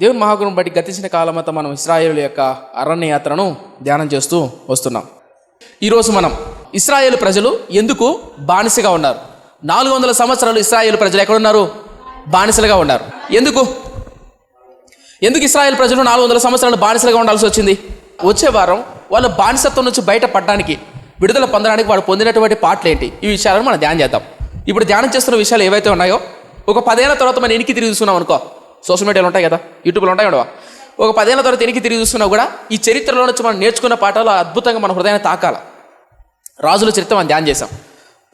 దేవుని మహాగుణం బట్టి గతించిన కాలమంతా మనం ఇశ్రాయేలు యొక్క అరణ్య యాత్రను ధ్యానం చేస్తూ వస్తున్నాం. ఈరోజు మనం ఇశ్రాయేలు ప్రజలు ఎందుకు బానిసగా ఉన్నారు? 400 సంవత్సరాలు ఇశ్రాయేలు ప్రజలు ఎక్కడున్నారు? బానిసలుగా ఉన్నారు. ఎందుకు ఇశ్రాయేలు ప్రజలు 400 సంవత్సరాలు బానిసలుగా ఉండాల్సి వచ్చింది? వచ్చే వారం వాళ్ళ బానిసత్వం నుంచి బయటపడడానికి, విడుదల పొందడానికి వాడు పొందినటువంటి పాటలు ఏంటి, ఈ విషయాలను మనం ధ్యానం చేద్దాం. ఇప్పుడు ధ్యానం చేస్తున్న విషయాలు ఏవైతే ఉన్నాయో ఒక 10 ఏళ్ల తర్వాత మనం వెనక్కి తిరిగి చూస్తున్నాం అనుకో, సోషల్ మీడియాలో ఉంటాయి కదా, యూట్యూబ్లో ఉంటాయి కదా, ఒక 10 ఏళ్ల తర్వాత వెనక్కి తిరిగి చూస్తున్నా కూడా ఈ చరిత్రలో నుంచి మనం నేర్చుకున్న పాఠాలు అద్భుతంగా మన హృదయాన్ని తాకాల. రాజుల చరిత్ర మనం ధ్యానం చేసాం.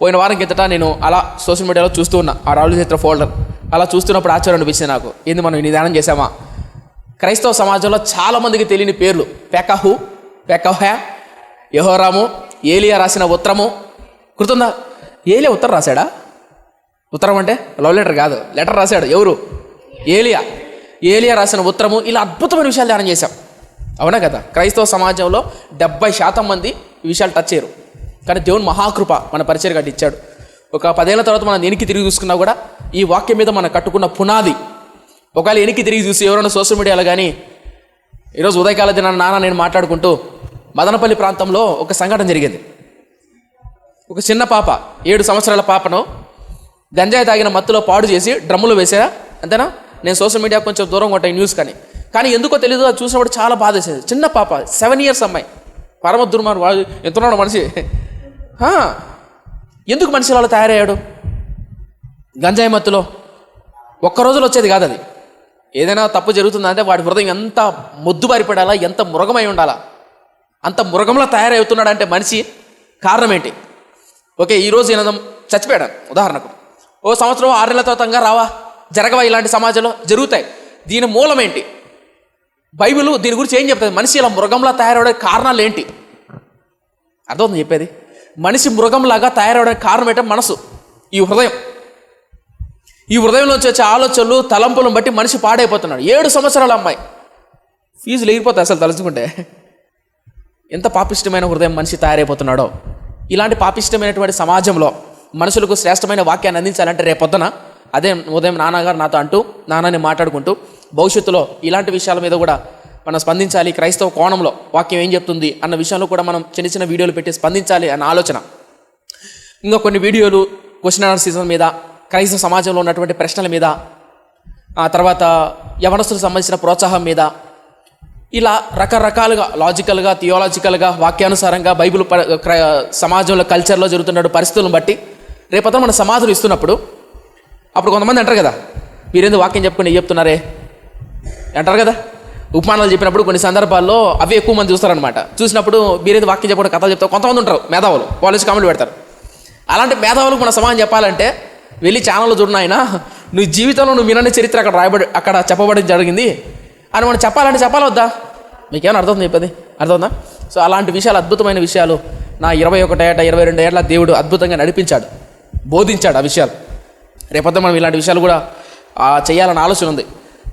పోయిన వారం కిందట నేను అలా సోషల్ మీడియాలో చూస్తూ ఉన్నా, ఆ రాజుల చరిత్ర ఫోల్డర్ అలా చూస్తున్నప్పుడు ఆశ్చర్యం అనిపించింది నాకు. ఏంది మనం ఇన్ని ధ్యానం చేసామా? క్రైస్తవ సమాజంలో చాలామందికి తెలియని పేర్లు. పెకహ్యా, యెహోరాము, ఏలియా రాసిన ఉత్తరము గుర్తుందా? ఏలియా ఉత్తరం రాశాడా? ఉత్తరం అంటే లవ్ లెటర్ కాదు, లెటర్ రాశాడు. ఎవరు? ఏలియా రాసిన ఉత్తరము. ఇలా అద్భుతమైన విషయాలు ధ్యానం చేశాం, అవునా కదా? క్రైస్తవ సమాజంలో 70% మంది ఈ విషయాలు టచ్ చేయరు, కానీ దేవుని మహాకృప మన పరిచయం గట్టి ఇచ్చాడు. ఒక 10 ఏళ్ల తర్వాత మనం వెనక్కి తిరిగి చూసుకున్నా కూడా ఈ వాక్యం మీద మనం కట్టుకున్న పునాది. ఒకవేళ వెనక్కి తిరిగి చూసి ఎవరైనా సోషల్ మీడియాలో కానీ, ఈరోజు ఉదయకాల దినాన నాన్న నేను మాట్లాడుకుంటూ మదనపల్లి ప్రాంతంలో ఒక సంఘటన జరిగింది. ఒక చిన్న పాప, 7 సంవత్సరాల పాపను గంజాయి తాగిన మత్తులో పాడు చేసి డ్రమ్ములో వేసారా, అంతేనా? నేను సోషల్ మీడియా కొంచెం దూరంగా ఉంటాయి న్యూస్, కానీ ఎందుకో తెలియదు, అది చూసినప్పుడు చాలా బాధ వేసేది. చిన్న పాప, 7 years అమ్మాయి, పరమ దుర్మార్గం. వాడు ఎంతున్నాడు మనిషి. ఎందుకు మనిషి వాళ్ళు తయారయ్యాడు? గంజాయి మత్తులో. ఒక్క రోజులో వచ్చేది కాదు అది. ఏదైనా తప్పు జరుగుతుందంటే వాడి హృదయం ఎంత మొద్దుబారిపడాలా, ఎంత మృగమై ఉండాలా, అంత మృగంలో తయారవుతున్నాడంటే మనిషి. కారణం ఏంటి? ఓకే, ఈరోజు ఈయన చచ్చిపోయాడు ఉదాహరణకు, ఓ సంవత్సరం 6 నెలల తర్వాత రావా, జరగవా? ఇలాంటి సమాజంలో జరుగుతాయి. దీని మూలం ఏంటి? బైబిల్ దీని గురించి ఏం చెప్తుంది? మనిషి ఇలా మృగంలా తయారవడానికి కారణాలు ఏంటి? అర్థమవుతుంది చెప్పేది? మనిషి మృగంలాగా తయారవడానికి కారణం ఏంటంటే మనసు, ఈ హృదయం. ఈ హృదయంలోంచి వచ్చే ఆలోచనలు, తలంపులను బట్టి మనిషి పాడైపోతున్నాడు. 7 సంవత్సరాల అమ్మాయి, ఫీజులు ఎగిరిపోతాయి అసలు తలుచుకుంటే. ఎంత పాపిష్టమైన హృదయం మనిషి తయారైపోతున్నాడో. ఇలాంటి పాపిష్టమైనటువంటి సమాజంలో మనుషులకు శ్రేష్టమైన వాక్యాన్ని అందించాలంటే రేపొద్దున అదే ఉదయం నాన్నగారు నాతో అంటూ, నాన్నని మాట్లాడుకుంటూ భవిష్యత్తులో ఇలాంటి విషయాల మీద కూడా మనం స్పందించాలి. క్రైస్తవ కోణంలో వాక్యం ఏం చెప్తుంది అన్న విషయంలో కూడా మనం చిన్న చిన్న వీడియోలు పెట్టి స్పందించాలి అన్న ఆలోచన. ఇంకా కొన్ని వీడియోలు క్వశ్చన్ ఆన్సర్ సీజన్ మీద, క్రైస్తవ సమాజంలో ఉన్నటువంటి ప్రశ్నల మీద, ఆ తర్వాత యవనస్తులకు సంబంధించిన ప్రోత్సాహం మీద, ఇలా రకరకాలుగా లాజికల్గా, థియోలాజికల్గా, వాక్యానుసారంగా బైబిల్ సమాజంలో కల్చర్లో జరుగుతున్న పరిస్థితులను బట్టి రేపొద్దున మన సమాధులు ఇస్తున్నప్పుడు అప్పుడు కొంతమంది అంటారు కదా, మీరేందుకు వాక్యం చెప్పుకొని చెప్తున్నారే అంటారు కదా. ఉపమానాలు చెప్పినప్పుడు కొన్ని సందర్భాల్లో అవి ఎక్కువ మంది చూస్తారనమాట. చూసినప్పుడు మీరేందుకు వాక్యం చెప్పకుండా కథలు చెప్తారు. కొంతమంది ఉంటారు మేధావులు, వాళ్ళు కామెంట్ పెడతారు. అలాంటి మేధావులకు మన సమాజం చెప్పాలంటే వెళ్ళి ఛానల్లో చూడను, ఆయన నువ్వు జీవితంలో నువ్వు వినని చరిత్ర అక్కడ చెప్పబడి జరిగింది అని మనం చెప్పాలంటే చెప్పాలొద్దా? మీకేమైనా అర్థం చెప్పేది? అర్థమవుతుందా? సో అలాంటి విషయాలు, అద్భుతమైన విషయాలు నా 21 ఏట 22 ఏళ్ళ దేవుడు అద్భుతంగా నడిపించాడు, బోధించాడు ఆ విషయాలు. రేపొద్దు మనం ఇలాంటి విషయాలు కూడా చేయాలని ఆలోచన ఉంది.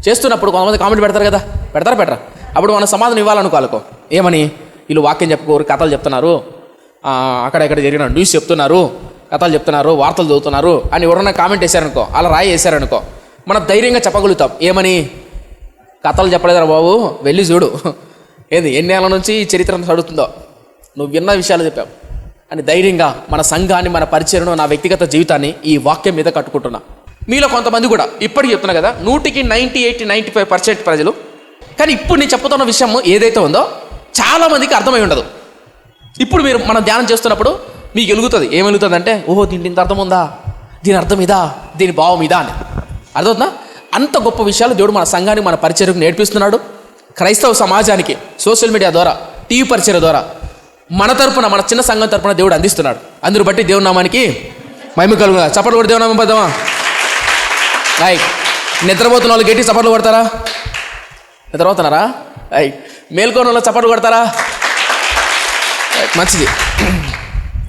చేస్తున్నప్పుడు కొంతమంది కామెంట్ పెడతారు కదా, పెట్టరా? అప్పుడు మనం సమాధానం ఇవ్వాలనుకోవాలకో, ఏమని? వీళ్ళు వాక్యం చెప్పుకోరు, కథలు చెప్తున్నారు, అక్కడెక్కడ జరిగిన న్యూస్ చెప్తున్నారు, కథలు చెప్తున్నారు, వార్తలు చదువుతున్నారు అని ఎవరన్నా కామెంట్ వేశారనుకో, అలా రాయి వేశారనుకో, మనం ధైర్యంగా చెప్పగలుగుతాం. ఏమని? కథలు చెప్పలేదురా బాబు, వెళ్ళి చూడు, ఏంది ఎన్ని ఏళ్ళ నుంచి ఈ చరిత్ర చదువుతుందో, నువ్వు విన్న విషయాలు చెప్పావు అని ధైర్యంగా మన సంఘాన్ని, మన పరిచయను, నా వ్యక్తిగత జీవితాన్ని ఈ వాక్యం మీద కట్టుకుంటున్నా. మీలో కొంతమంది కూడా ఇప్పటికి చెప్తున్నా కదా, 100కి 98-95% ప్రజలు. కానీ ఇప్పుడు నేను చెప్తున్న విషయం ఏదైతే ఉందో చాలామందికి అర్థమై ఉండదు. ఇప్పుడు మీరు మనం ధ్యానం చేస్తున్నప్పుడు మీకు వెలుగుతుంది. ఏం వెలుగుతుంది అంటే, ఓహో దీనికి ఇంత అర్థం ఉందా, దీని అర్థం ఇదా, దీని భావం ఇదా అని అర్థమవుతుందా? అంత గొప్ప విషయాలు దేవుడు మన సంఘానికి, మన పరిచయకు నేర్పిస్తున్నాడు. క్రైస్తవ సమాజానికి సోషల్ మీడియా ద్వారా, టీవీ పరిచయం ద్వారా మన తరపున, మన చిన్న సంఘం తరపున దేవుడు అందిస్తున్నాడు. అందును బట్టి దేవుని నామానికి మహిమ కలుగుగా. చప్పట్లు కూడా దేవుని నామం పడదామా? రైట్. నిద్రపోతున్న వాళ్ళు గట్టి చప్పట్లు కొడతారా? నిద్రపోతున్నారా? రైట్. మేల్కోని వాళ్ళు చప్పట్లు కొడతారా? మంచిది.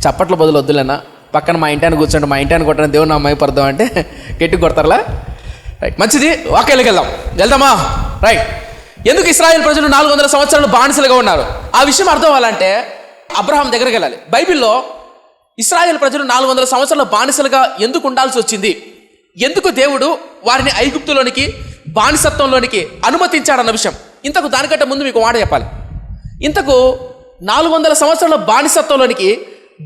చప్పట్ల బదులు వద్దులేనా, పక్కన మా ఇంటాన్ని కూర్చోండి, మా ఇంటాన్ని కొట్టడం దేవుని నామం మహిమపడదాం అంటే గట్టి కొడతారా? రైట్, మంచిది. వాక్యాలకు వెళ్దామా? రైట్. ఎందుకు ఇశ్రాయేలు ప్రజలు 400 సంవత్సరాలు బానిసలుగా ఉన్నారు? ఆ విషయం అర్థం అవ్వాలంటే అబ్రహాం దగ్గరికి వెళ్ళాలి. బైబిల్లో ఇశ్రాయేలు ప్రజలు 400 సంవత్సరాలు బానిసలుగా ఎందుకు ఉండాల్సి వచ్చింది, ఎందుకు దేవుడు వారిని ఐగుప్తులోనికి బానిసత్వంలోనికి అనుమతించాడన్న విషయం. ఇంతకు దానికంటే ముందు మీకు మాట చెప్పాలి. ఇంతకు 400 సంవత్సరాల బానిసత్వంలోనికి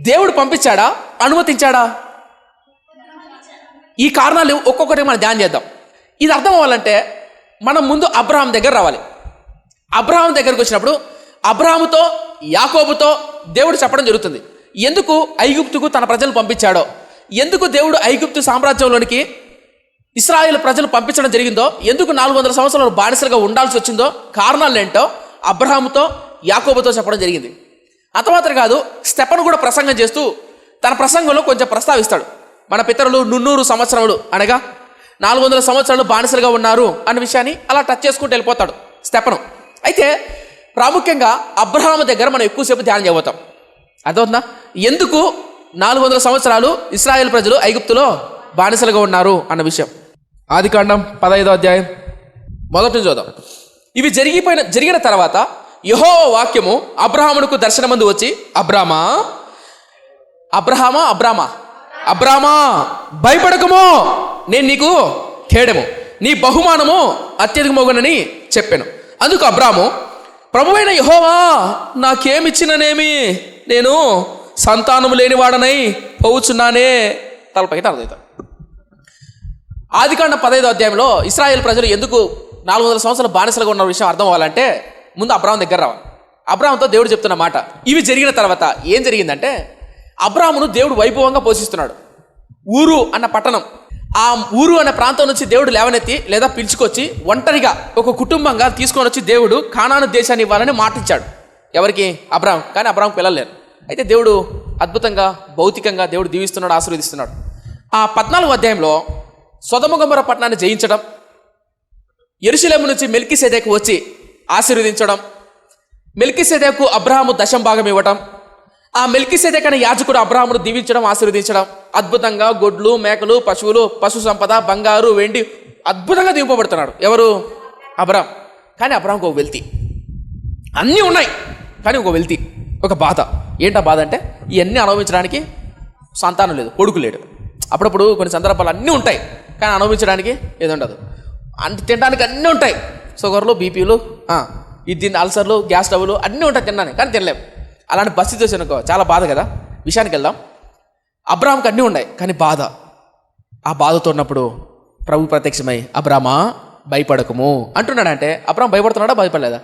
దేవుడు పంపించాడా, అనుమతించాడా? ఈ కారణాలు ఒక్కొక్కటి మనం ధ్యానం చేద్దాం. ఇది అర్థం అవ్వాలంటే మనం ముందు అబ్రహాం దగ్గర రావాలి. అబ్రహాం దగ్గరకు వచ్చినప్పుడు అబ్రహాముతో యాకోబుతో దేవుడు చెప్పడం జరుగుతుంది. ఎందుకు ఐగుప్తుకు తన ప్రజలు పంపించాడో, ఎందుకు దేవుడు ఐగుప్తు సామ్రాజ్యంలోనికి ఇశ్రాయేలు ప్రజలు పంపించడం జరిగిందో, ఎందుకు 400 సంవత్సరాలు బానిసలుగా ఉండాల్సి వచ్చిందో, కారణాలు ఏంటో అబ్రహాముతో యాకోబుతో చెప్పడం జరిగింది. అంతమాత్రం కాదు, స్టెఫను కూడా ప్రసంగం చేస్తూ తన ప్రసంగంలో కొంచెం ప్రస్తావిస్తాడు. మన పితరులు 300 సంవత్సరములు అనగా 400 సంవత్సరాలు బానిసలుగా ఉన్నారు అన్న విషయాన్ని అలా టచ్ చేసుకుంటూ వెళ్ళిపోతాడు స్టెఫను. అయితే ప్రాముఖ్యంగా అబ్రహాము దగ్గర మనం ఎక్కువసేపు ధ్యానం చేయబోతాం. అర్థమవుతుందా? ఎందుకు 400 సంవత్సరాలు ఇశ్రాయేల్ ప్రజలు ఐగుప్తులో బానిసలుగా ఉన్నారు అన్న విషయం. ఆదికాండం 15వ అధ్యాయం మొదటి నుంచి చూద్దాం. ఇవి జరిగిన తర్వాత యెహోవా వాక్యము అబ్రహామునకు దర్శనమందు వచ్చి, అబ్రామా అబ్రహామా అబ్రామా అబ్రామా భయపడకము, నేను నీకు ఖేడము, నీ బహుమానము అత్యధికమగునని చెప్పాను. అందుకు అబ్రాము, ప్రభువైన యెహోవా నాకేమిచ్చిననేమి, నేను సంతానము లేనివాడనై పోవుచున్నానే. తలపైకి అర్థమవుతాం. ఆదికాండం 15వ అధ్యాయంలో ఇశ్రాయేల్ ప్రజలు ఎందుకు 400 సంవత్సరాలు బానిసలుగా ఉన్న విషయం అర్థం అవ్వాలంటే ముందు అబ్రాహాం దగ్గర రావాలి. అబ్రాహాంతో దేవుడు చెప్తున్న మాట. ఇవి జరిగిన తర్వాత ఏం జరిగిందంటే, అబ్రాహామును దేవుడు వైభవంగా పోషిస్తున్నాడు. ఊరు అన్న పట్టణం, ఆ ఊరు అనే ప్రాంతం నుంచి దేవుడు లేవనెత్తి లేదా పిలుచుకొచ్చి ఒంటరిగా ఒక కుటుంబంగా తీసుకొని వచ్చి దేవుడు కానాను దేశాన్ని ఇవ్వాలని మాటిచ్చాడు. ఎవరికి? అబ్రాహాం. కానీ అబ్రాహాం పిల్లలేరు. అయితే దేవుడు అద్భుతంగా భౌతికంగా దేవుడు దీవిస్తున్నాడు, ఆశీర్వదిస్తున్నాడు. ఆ 14వ అధ్యాయంలో సొదొమ గొమొర్రా పట్టణాన్ని జయించడం, యెరూషలేము నుంచి మెల్కీసెదెకు వచ్చి ఆశీర్వదించడం, మెల్కీసెదెకు అబ్రహాము దశం భాగం ఇవ్వటం, ఆ మెల్కీసెదెకు అనే యాజకుడు అబ్రహామును దీవించడం, ఆశీర్వదించడం, అద్భుతంగా గొడ్లు మేకలు పశువులు పశు సంపద బంగారు వెండి అద్భుతంగా దీవింపబడుతున్నాడు. ఎవరు? అబ్రహాం. కానీ అబ్రహాంకు ఒక వెల్తి, అన్నీ ఉన్నాయి కానీ ఒక వెల్తి, ఒక బాధ. ఏంటా బాధ అంటే ఇవన్నీ అనుభవించడానికి సంతానం లేదు, కొడుకు లేడు. అప్పుడప్పుడు కొన్ని సందర్భాలు అన్నీ ఉంటాయి కానీ అనుభవించడానికి ఏది ఉండదు. తినడానికి అన్నీ ఉంటాయి, షుగర్లు బీపీలు ఇది అల్సర్లు గ్యాస్ స్టవ్లు అన్నీ ఉంటాయి తినడానికి, కానీ తినలేము. అలాంటి పరిస్థితి వచ్చానుకో చాలా బాధ కదా. విషయానికి వెళ్దాం. అబ్రహాంకి అన్నీ ఉన్నాయి కానీ బాధ. ఆ బాధతో ఉన్నప్పుడు ప్రభు ప్రత్యక్షమై, అబ్రామా భయపడకము అంటున్నాడంటే అబ్రహాం భయపడుతున్నాడా భయపడలేదా?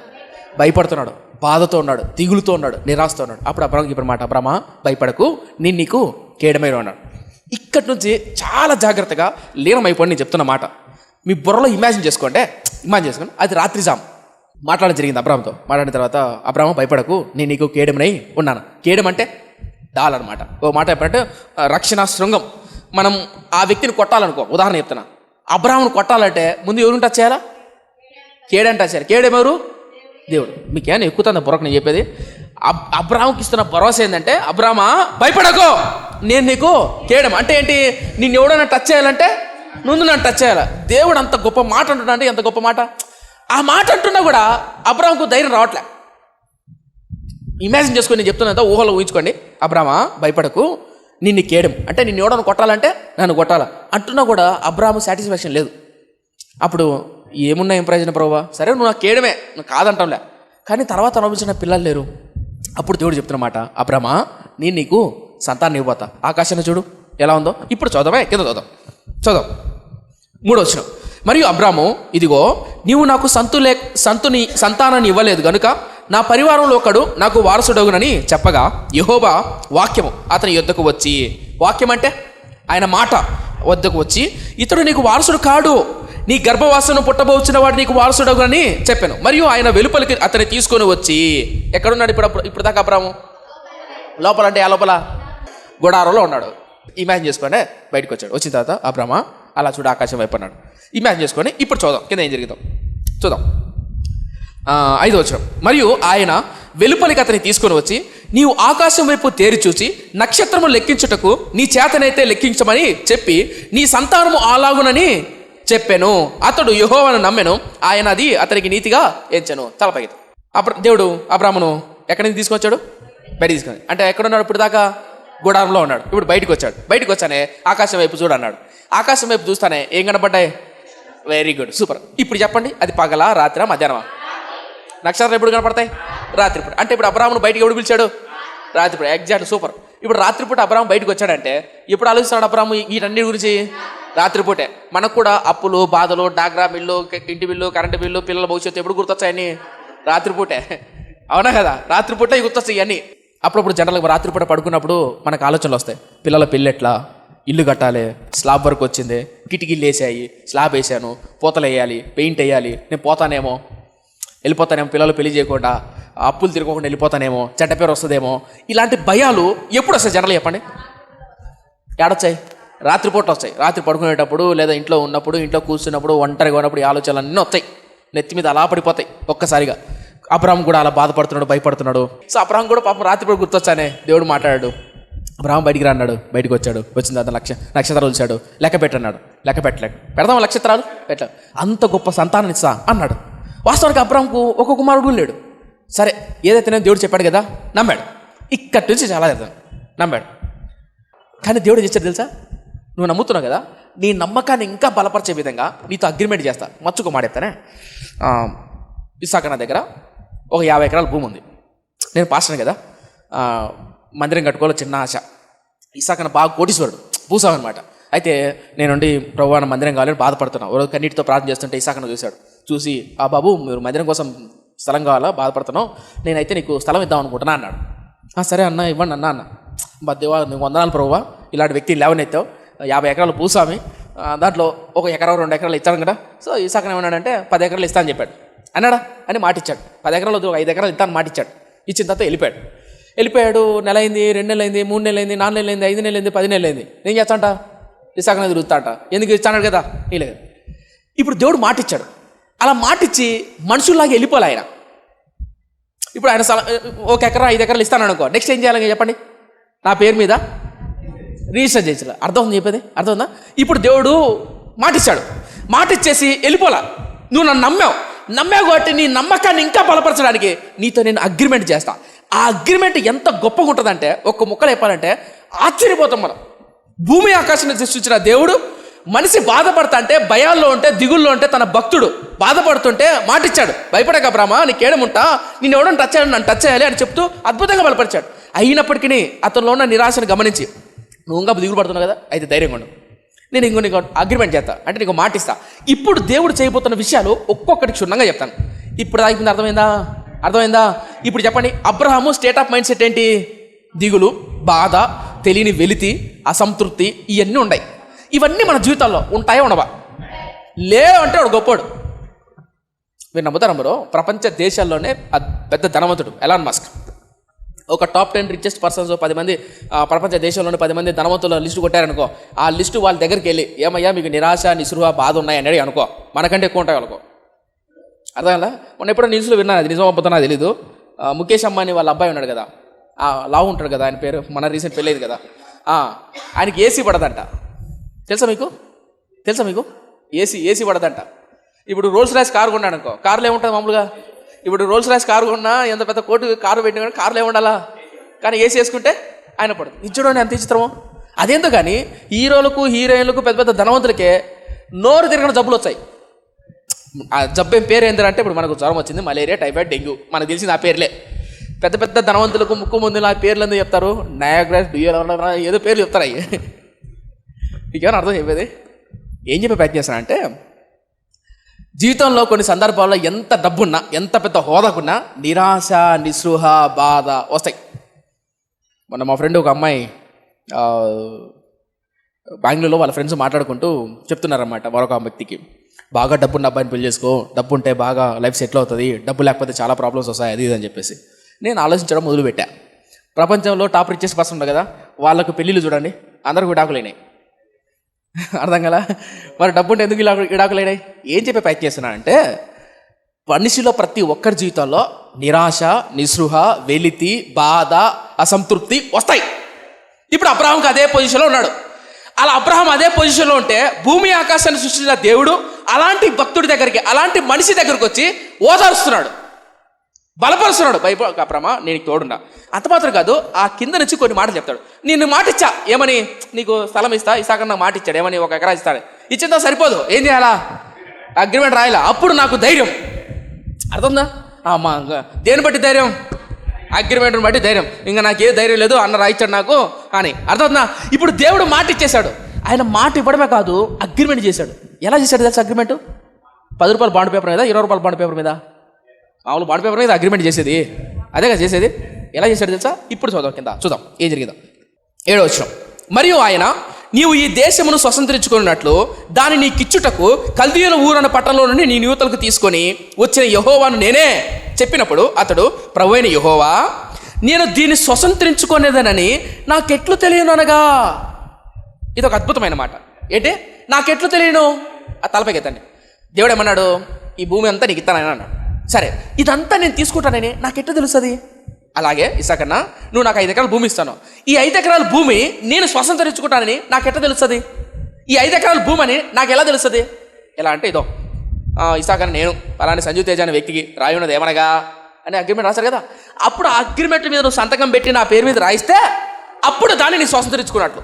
భయపడుతున్నాడు, బాధతో ఉన్నాడు, దిగులుతో ఉన్నాడు, నిరాశతో ఉన్నాడు. అప్పుడు అబ్రహాంకి ఇప్పుడు మాట, అబ్రామా భయపడకు, నేను నీకు కేడమైన ఉన్నాడు. ఇక్కడి నుంచి చాలా జాగ్రత్తగా లీనమైపోయి నేను చెప్తున్న మాట మీ బుర్రలో ఇమాజిన్ చేసుకోండి. అది రాత్రి జామ్ మాట్లాడడం జరిగింది అబ్రహాంతో. మాట్లాడిన తర్వాత, అబ్రహామా భయపడకు, నేను నీకు కేడమనై ఉన్నాను. కేడం అంటే డాల్ అనమాట. ఓ మాట చెప్పాలంటే రక్షణ శృంగం. మనం ఆ వ్యక్తిని కొట్టాలనుకో, ఉదాహరణ చెప్తున్నా, అబ్రహామును కొట్టాలంటే ముందు ఎవరిని టచ్ చేయాలా? కేడని టచ్ చేయాలి. కేడెవరు? దేవుడు. మీకేమైనా ఎక్కుతుందా బుర్రకు నేను చెప్పేది? అబ్రహాంకి ఇస్తున్న భరోసా ఏంటంటే, అబ్రహామా భయపడకో, నేను నీకు కేడం. అంటే ఏంటి? నిన్ను ఎవడైనా టచ్ చేయాలంటే ముందు నన్ను టచ్ చేయాలి. దేవుడు అంత గొప్ప మాట అంటున్నా అంటే ఎంత గొప్ప మాట. ఆ మాట అంటున్నా కూడా అబ్రహాంకు ధైర్యం రావట్లే. ఇమాజిన్ చేసుకొని నేను చెప్తున్నా, ఊహలో ఊహించుకోండి. అబ్రహామా భయపడకు, నిన్ను కేడం అంటే నిన్ను ఎవడన్నా కొట్టాలంటే నన్ను కొట్టాలా అంటున్నా కూడా అబ్రహాము సాటిస్ఫాక్షన్ లేదు. అప్పుడు ఏమున్నా ఏం ప్రయోజనం ప్రభువా? సరే నువ్వు నాకు కేడమే, నువ్వు కాదంటాంలే, కానీ తర్వాత అనుభవించిన పిల్లలు లేరు. అప్పుడు దేవుడు చెప్తున్నమాట, అబ్రహామా నేను నీకు సంతానం ఇవ్వబోతా. ఆకాశాన్ని చూడు ఎలా ఉందో. ఇప్పుడు చదవమే, కింద చదువు 3వ వచనం. మరియు అబ్రాము, ఇదిగో నీవు నాకు సంతానాన్ని ఇవ్వలేదు గనుక నా పరివారంలో ఒకడు నాకు వారసుడగునని చెప్పగా, యెహోవా వాక్యము అతని యొద్దకు వచ్చి, వాక్యం అంటే ఆయన మాట వద్దకు వచ్చి, ఇతడు నీకు వారసుడు కాడు, నీ గర్భవాసను పుట్టబోచిన వాడు నీకు వారసుడగునని చెప్పాను. మరియు ఆయన వెలుపలికి అతన్ని తీసుకొని వచ్చి, ఎక్కడున్నాడు ఇప్పుడు దాకా అబ్రాము? లోపల అంటే ఆ లోపల గుడారంలో ఉన్నాడు. ఇమాజిన్ చేసుకోండి. బయటకు వచ్చాడు. వచ్చిన తర్వాత అబ్రామా అలా చూడు ఆకాశం వైపు అన్నాడు. ఇమాజిన్ చేసుకొని ఇప్పుడు చూద్దాం కింద ఏం జరిగిందో చూద్దాం. 5వ వచనం. మరియు ఆయన వెలుపలికి అతన్ని తీసుకొని వచ్చి, నీవు ఆకాశం వైపు తేరి చూచి నక్షత్రము లెక్కించుటకు నీ చేతనైతే లెక్కించమని చెప్పి నీ సంతానము అలాగునని చెప్పాను. అతడు యెహోవాను నమ్మెను, ఆయన అది అతనికి నీతిగా ఎంచెను. తలపైకి అప్పుడు దేవుడు అబ్రామును ఎక్కడి నుంచి తీసుకొచ్చాడు? బయట తీసుకొని. అంటే ఎక్కడున్నాడు? ఇప్పుడు దాకా గుడారంలో ఉన్నాడు. ఇప్పుడు బయటకు వచ్చాడు. బయటకు వచ్చానే ఆకాశం వైపు చూడన్నాడు. ఆకాశం వైపు చూస్తానే ఏం కనపడ్డాయి? Very good, super. ఇప్పుడు చెప్పండి, అది పగలా రాత్రా మధ్యాహ్నమా? నక్షత్రాలు ఎప్పుడు కనపడతాయి? రాత్రిపూట. అంటే ఇప్పుడు అబ్రాహామును బయటికి ఎవడు పిలిచాడు? రాత్రిపూట. Exact, super. ఇప్పుడు రాత్రిపూట అబ్రాహాం బయటకు వచ్చాడంటే ఎప్పుడు ఆలోచిస్తాడు అబ్రాహాము వీటన్నిటి గురించి? రాత్రిపూటే. మనకు కూడా అప్పులు, బాధలు, డాగ్రా బిల్లు, ఇంటి బిల్లు, కరెంటు బిల్లు, పిల్లల భవిష్యత్తు ఎప్పుడు గుర్తొచ్చాయని? రాత్రిపూటే. అవునా కదా? రాత్రిపూట గుర్తొస్తాయి ఇవన్నీ. అప్పుడప్పుడు జనరల్గా రాత్రిపూట పడుకున్నప్పుడు మనకు ఆలోచనలు వస్తాయి. పిల్లల పెళ్ళి ఎట్లా, ఇల్లు కట్టాలి, స్లాబ్ వర్క్ వచ్చింది, కిటికీలు వేసాయి, స్లాబ్ వేసాను, పూతలు వేయాలి, పెయింట్ వేయాలి, నేను పోతానేమో, వెళ్ళిపోతానేమో, పిల్లలు పెళ్లి చేయకుండా, అప్పులు తిరగకుండా వెళ్ళిపోతానేమో, చెడ్డ పేరు వస్తుందేమో, ఇలాంటి భయాలు ఎప్పుడు వస్తాయి జనరల్ చెప్పండి? ఏడొచ్చాయి? రాత్రిపూట వస్తాయి. రాత్రి పడుకునేటప్పుడు లేదా ఇంట్లో ఉన్నప్పుడు, ఇంట్లో కూర్చున్నప్పుడు, ఒంటరిగా ఉన్నప్పుడు ఈ ఆలోచనలు అన్నీ వస్తాయి, నెత్తి మీద అలా పడిపోతాయి ఒక్కసారిగా. అబ్రాహాం కూడా అలా బాధపడుతున్నాడు, భయపడుతున్నాడు. సో అబ్రాహాం కూడా పాపం రాత్రిపూట గుర్తొచ్చానే దేవుడు మాట్లాడాడు. అబ్రాహాం బయటికి రాన్నాడు, బయటకు వచ్చాడు, వచ్చిన తర్వాత నక్షత్రాలు వచ్చాడు, లెక్క పెట్టన్నాడు, లెక్క పెట్టలేడు. పెడదాం నక్షత్రాలు పెట్టా, అంత గొప్ప సంతానం ఇస్తా అన్నాడు. వాస్తవానికి అబ్రాహాంకు ఒక కుమారుడు లేడు. సరే, ఏదైతే నేను దేవుడు చెప్పాడు కదా, నమ్మాడు. ఇక్కడి నుంచి చాలా చేద్దాం, నమ్మాడు. కానీ దేవుడు చేశాడు తెలుసా? నువ్వు నమ్ముతున్నావు కదా, నీ నమ్మకాన్ని ఇంకా బలపరిచే విధంగా నీతో అగ్రిమెంట్ చేస్తా. మచ్చుకో మాడేస్తానే. ఇస్సాకు నా దగ్గర ఒక 50 ఎకరాల భూమి ఉంది. నేను పాస్టర్ని కదా, మందిరం కట్టుకోవాలో చిన్న ఆశ. ఇస్సాకు బాగా కోటీశ్వరుడు, భూస్వామి అనమాట. అయితే నేనుండి ప్రభువా నా మందిరం కావాలని బాధపడుతున్నాను. ఒక రోజు కన్నీటితో ప్రార్థన చేస్తుంటే ఇస్సాకును చూశాడు. చూసి, ఆ బాబు మీరు మందిరం కోసం స్థలం కావాలా, బాధపడుతున్నావు, నేనైతే నీకు స్థలం ఇద్దాం అనుకుంటున్నా అన్నాడు. సరే అన్న, ఇవ్వండి అన్న. దేవా నువ్వు వందనాలు ప్రభువా, ఇలాంటి వ్యక్తిని లేవనెత్తావు, 50 ఎకరాలు భూస్వామి, దాంట్లో ఒక ఎకరం 2 ఎకరాలు ఇచ్చాను కదా. సో ఇస్సాకు ఏమన్నాడంటే 10 ఎకరాలు ఇస్తా అని చెప్పాడు. అన్నాడా అని మాటిచ్చాడు. 10 ఎకరాలు 5 ఎకరాలు ఇస్తాను మాటిచ్చాడు. ఇచ్చిన తర్వాత వెళ్ళిపోయాడు. నెల అయింది, 2 నెలలు అయింది, 3 నెలలు అయింది, 4 నెలలు అయింది, 5 నెలలు అయింది, 10 నెలలు అయింది. నేను చేస్తాంట ఇస్సాకుని తిరుగుతాంట. ఎందుకు ఇస్తాడు కదా, లేదు. ఇప్పుడు దేవుడు మాటిచ్చాడు. అలా మాటిచ్చి మనుషుల్లాగా వెళ్ళిపోలే ఆయన. ఇప్పుడు ఆయన 1 ఎకరా 5 ఎకరాలు ఇస్తాను అనుకో, నెక్స్ట్ ఏం చేయాలని చెప్పండి? నా పేరు మీద రిజిస్టర్ చేసి. అర్థం ఉంది చెప్పేది? అర్థం ఉందా? ఇప్పుడు దేవుడు మాటిచ్చాడు. మాటిచ్చేసి వెళ్ళిపోలా. నువ్వు నన్ను నమ్మావు కాబట్టి నీ నమ్మకాన్ని ఇంకా బలపరచడానికి నీతో నేను అగ్రిమెంట్ చేస్తా. ఆ అగ్రిమెంట్ ఎంత గొప్పగా ఉంటుందంటే, ఒక్క ముక్కలు చెప్పాలంటే ఆశ్చర్యపోతాం మనం. భూమి ఆకాశాన్ని సృష్టించిన దేవుడు మనిషి బాధపడతా అంటే, భయాల్లో ఉంటే, దిగుల్లో ఉంటే, తన భక్తుడు బాధపడుతుంటే మాటిచ్చాడు. భయపడక బ్రహ్మ, నీకేడముంటా, నేను ఎవడని టచ్ చేయాలి, నన్ను టచ్ చేయాలి అని చెప్తూ అద్భుతంగా బలపరిచాడు. అయినప్పటికీ అతనిలో ఉన్న నిరాశను గమనించి, నువ్వు ఇంకా దిగులు పడుతున్నావు కదా, అయితే ధైర్యంగా ఉండు, నేను ఇంకో నీకు అగ్రిమెంట్ చేస్తా, అంటే నీకు మాటిస్తా. ఇప్పుడు దేవుడు చేయబోతున్న విషయాలు ఒక్కొక్కటి క్షుణ్ణంగా చెప్తాను. ఇప్పుడు దాగిపోయింది, అర్థమైందా? ఇప్పుడు చెప్పండి, Abraham state of mind set ఏంటి? దిగులు, బాధ, తెలియని వెలితి, అసంతృప్తి, ఇవన్నీ ఉన్నాయి. ఇవన్నీ మన జీవితాల్లో ఉంటాయో ఉండవా? లేవంటే వాడు గొప్పోడు. మీరు నమ్ముతారా? మరో ప్రపంచ దేశాల్లోనే పెద్ద ధనవంతుడు ఎలాన్ మస్క్. ఒక టాప్ 10 రిచెస్ట్ పర్సన్స్ 10 మంది ప్రపంచ దేశంలోనే 10 మంది ధనవంతుల లిస్టు కొట్టారనుకో, ఆ లిస్టు వాళ్ళ దగ్గరికి వెళ్ళి, ఏమయ్యా మీకు నిరాశ, నిస్పృహ, బాధ ఉన్నాయి అనేది అనుకో, మనకంటే ఎక్కువ ఉంటాయి వాళ్ళకో. అర్థమైందా? మొన్న ఎప్పుడో న్యూస్లో విన్నాను, అది నిజం అవ్వబోతున్నా తెలీదు. ముఖేష్ అంబానీ వాళ్ళ అబ్బాయి ఉన్నాడు కదా, లావు ఉంటాడు కదా, ఆయన పేరు మన రీసెంట్ పెళ్ళేది కదా, ఆయనకి ఏసీ పడదంట. తెలుసా మీకు? ఏసీ పడదంట. ఇప్పుడు రోల్స్ రాయిస్ కారు కొన్నాడు అనుకో, కార్లో ఏముంటుంది మామూలుగా? ఇప్పుడు రోల్స్ రాయిస్ కారు కొన్నా, ఎంత పెద్ద కోటు కారు పెట్టినా కార్లో ఏముండాలా, కానీ ఏసీ వేసుకుంటే ఆయన పడదు. ఇచ్చడం ఎంత చిత్రమో అదేందో. కానీ హీరోలకు, హీరోయిన్లకు, పెద్ద పెద్ద ధనవంతులకే నోరు తిరగని జబ్బులు వచ్చాయి. ఆ జబ్బు ఏం పేరు ఏంటంటే, ఇప్పుడు మనకు జ్వరం వచ్చింది, మలేరియా, టైఫాయిడ్, డెంగ్యూ, మనకు తెలిసింది ఆ పేర్లే. పెద్ద పెద్ద ధనవంతులకు ముక్కు ముందు ఆ పేర్లు ఎందుకు చెప్తారు? నయాగ్రాస్, ఏదో పేర్లు చెప్తారు. అయ్యి నీకేమైనా అర్థం చెప్పేది? ఏం చెప్పే ప్రయత్నం చేస్తానంటే, జీవితంలో కొన్ని సందర్భాల్లో ఎంత డబ్బున్నా, ఎంత పెద్ద హోదాకున్నా నిరాశ, నిస్పృహ, బాధ వస్తాయి. మొన్న మా ఫ్రెండ్ ఒక అమ్మాయి బెంగళూరులో వాళ్ళ ఫ్రెండ్స్ మాట్లాడుకుంటూ చెప్తున్నారన్నమాట, మరొక వ్యక్తికి, బాగా డబ్బున్న అబ్బాయిని పెళ్లి చేసుకో, డబ్బు ఉంటే బాగా లైఫ్ సెటిల్ అవుతుంది, డబ్బు లేకపోతే చాలా ప్రాబ్లమ్స్ వస్తాయి, అది ఇది అని చెప్పేసి నేను ఆలోచించడం మొదలుపెట్టా. ప్రపంచంలో టాప్ రిచెస్ట్ పర్సన్ ఉంటుంది కదా, వాళ్ళకు పెళ్ళిళ్ళు చూడండి, అందరికి విడాకులైనాయి. అర్థం కదా? మరి డబ్బు ఉంటే ఎందుకు విడాకులైనాయి? ఏం చెప్పే ప్రయత్నం చేస్తున్నానంటే, మనిషిలో ప్రతి ఒక్కరి జీవితంలో నిరాశ, నిస్పృహ, వెలితి, బాధ, అసంతృప్తి వస్తాయి. ఇప్పుడు అబ్రహాంకి అదే పొజిషన్లో ఉన్నాడు. అలా అబ్రహాం అదే పొజిషన్లో ఉంటే, భూమి ఆకాశాన్ని సృష్టించిన దేవుడు అలాంటి భక్తుడి దగ్గరికి, అలాంటి మనిషి దగ్గరికి వచ్చి ఓదారుస్తున్నాడు, బలపరుస్తున్నాడు. భయపడ అబ్రహ్మ, నేను తోడున్నా. అంత మాత్రం కాదు, ఆ కింద నుంచి కొన్ని మాటలు చెప్తాడు. నేను మాట ఇచ్చా, ఏమని? నీకు స్థలం ఇస్తా, ఇసాక నాకు మాట ఇచ్చాడు, ఏమని? 1 ఎకరా ఇస్తాడు. ఇచ్చిందా సరిపోదు, ఏం చేయాలా? అగ్రిమెంట్ రాయాల. అప్పుడు నాకు ధైర్యం అర్థందా? అమ్మా దేని బట్టి ధైర్యం? అగ్రిమెంట్ని బట్టి ధైర్యం. ఇంకా నాకు ఏ ధైర్యం లేదు, అన్న రాయించాడు నాకు అని. అర్థమవుతుందా? ఇప్పుడు దేవుడు మాట ఇచ్చేశాడు. ఆయన మాట ఇవ్వడమే కాదు, అగ్రిమెంట్ చేశాడు. ఎలా చేశాడు తెలుసా అగ్రిమెంట్? 10 రూపాయల బాండ్ పేపర్ మీద, 20 రూపాయల బాండ్ పేపర్ మీద, మామూలు బాండ్ పేపర్ మీద అగ్రిమెంట్ చేసేది అదేగా చేసేది. ఎలా చేశాడు తెలుసా? ఇప్పుడు చూద్దాం, కింద చూద్దాం ఏం జరిగిందో. 7వ వచనం. మరియు ఆయన, నీవు ఈ దేశమును స్వతంత్రించుకున్నట్లు దాన్ని నీకిచ్చుటకు కల్దీయుల ఊరన్న పట్టణంలో నుండి నీ యూతలకు తీసుకొని వచ్చిన యెహోవాను నేనే చెప్పినప్పుడు అతడు, ప్రభువైన యెహోవా, నేను దీన్ని స్వతంత్రించుకునేదనని నాకెట్లు తెలియను అనగా. ఇది ఒక అద్భుతమైన మాట. ఏంటి నాకెట్లు తెలియను? ఆ తలపైకి ఎత్తండి. దేవుడు ఏమన్నాడు? ఈ భూమి అంతా నీకు ఇస్తానని అన్నాడు. సరే, ఇదంతా నేను తీసుకుంటానని నాకెట్లా తెలుస్తుంది? అలాగే ఇసాకన్నా, నువ్వు నాకు 5 ఎకరాల భూమి ఇస్తాను. ఈ 5 ఎకరాల భూమి నేను స్వతంత్రించుకుంటానని నాకెట్లా తెలుస్తుంది? ఈ 5 ఎకరాల భూమి అని నాకు ఎలా తెలుస్తుంది? ఎలా అంటే ఇదో, ఇసాకన్నా నేను అలానే సంజీవ్ తేజ అనే వ్యక్తికి రాయి ఉన్నది ఏమనగా అని అగ్రిమెంట్ రాశారు కదా. అప్పుడు ఆ అగ్రిమెంట్ మీద నువ్వు సంతకం పెట్టి నా పేరు మీద రాయిస్తే అప్పుడు దాన్ని నేను స్వతంత్రించుకున్నట్లు.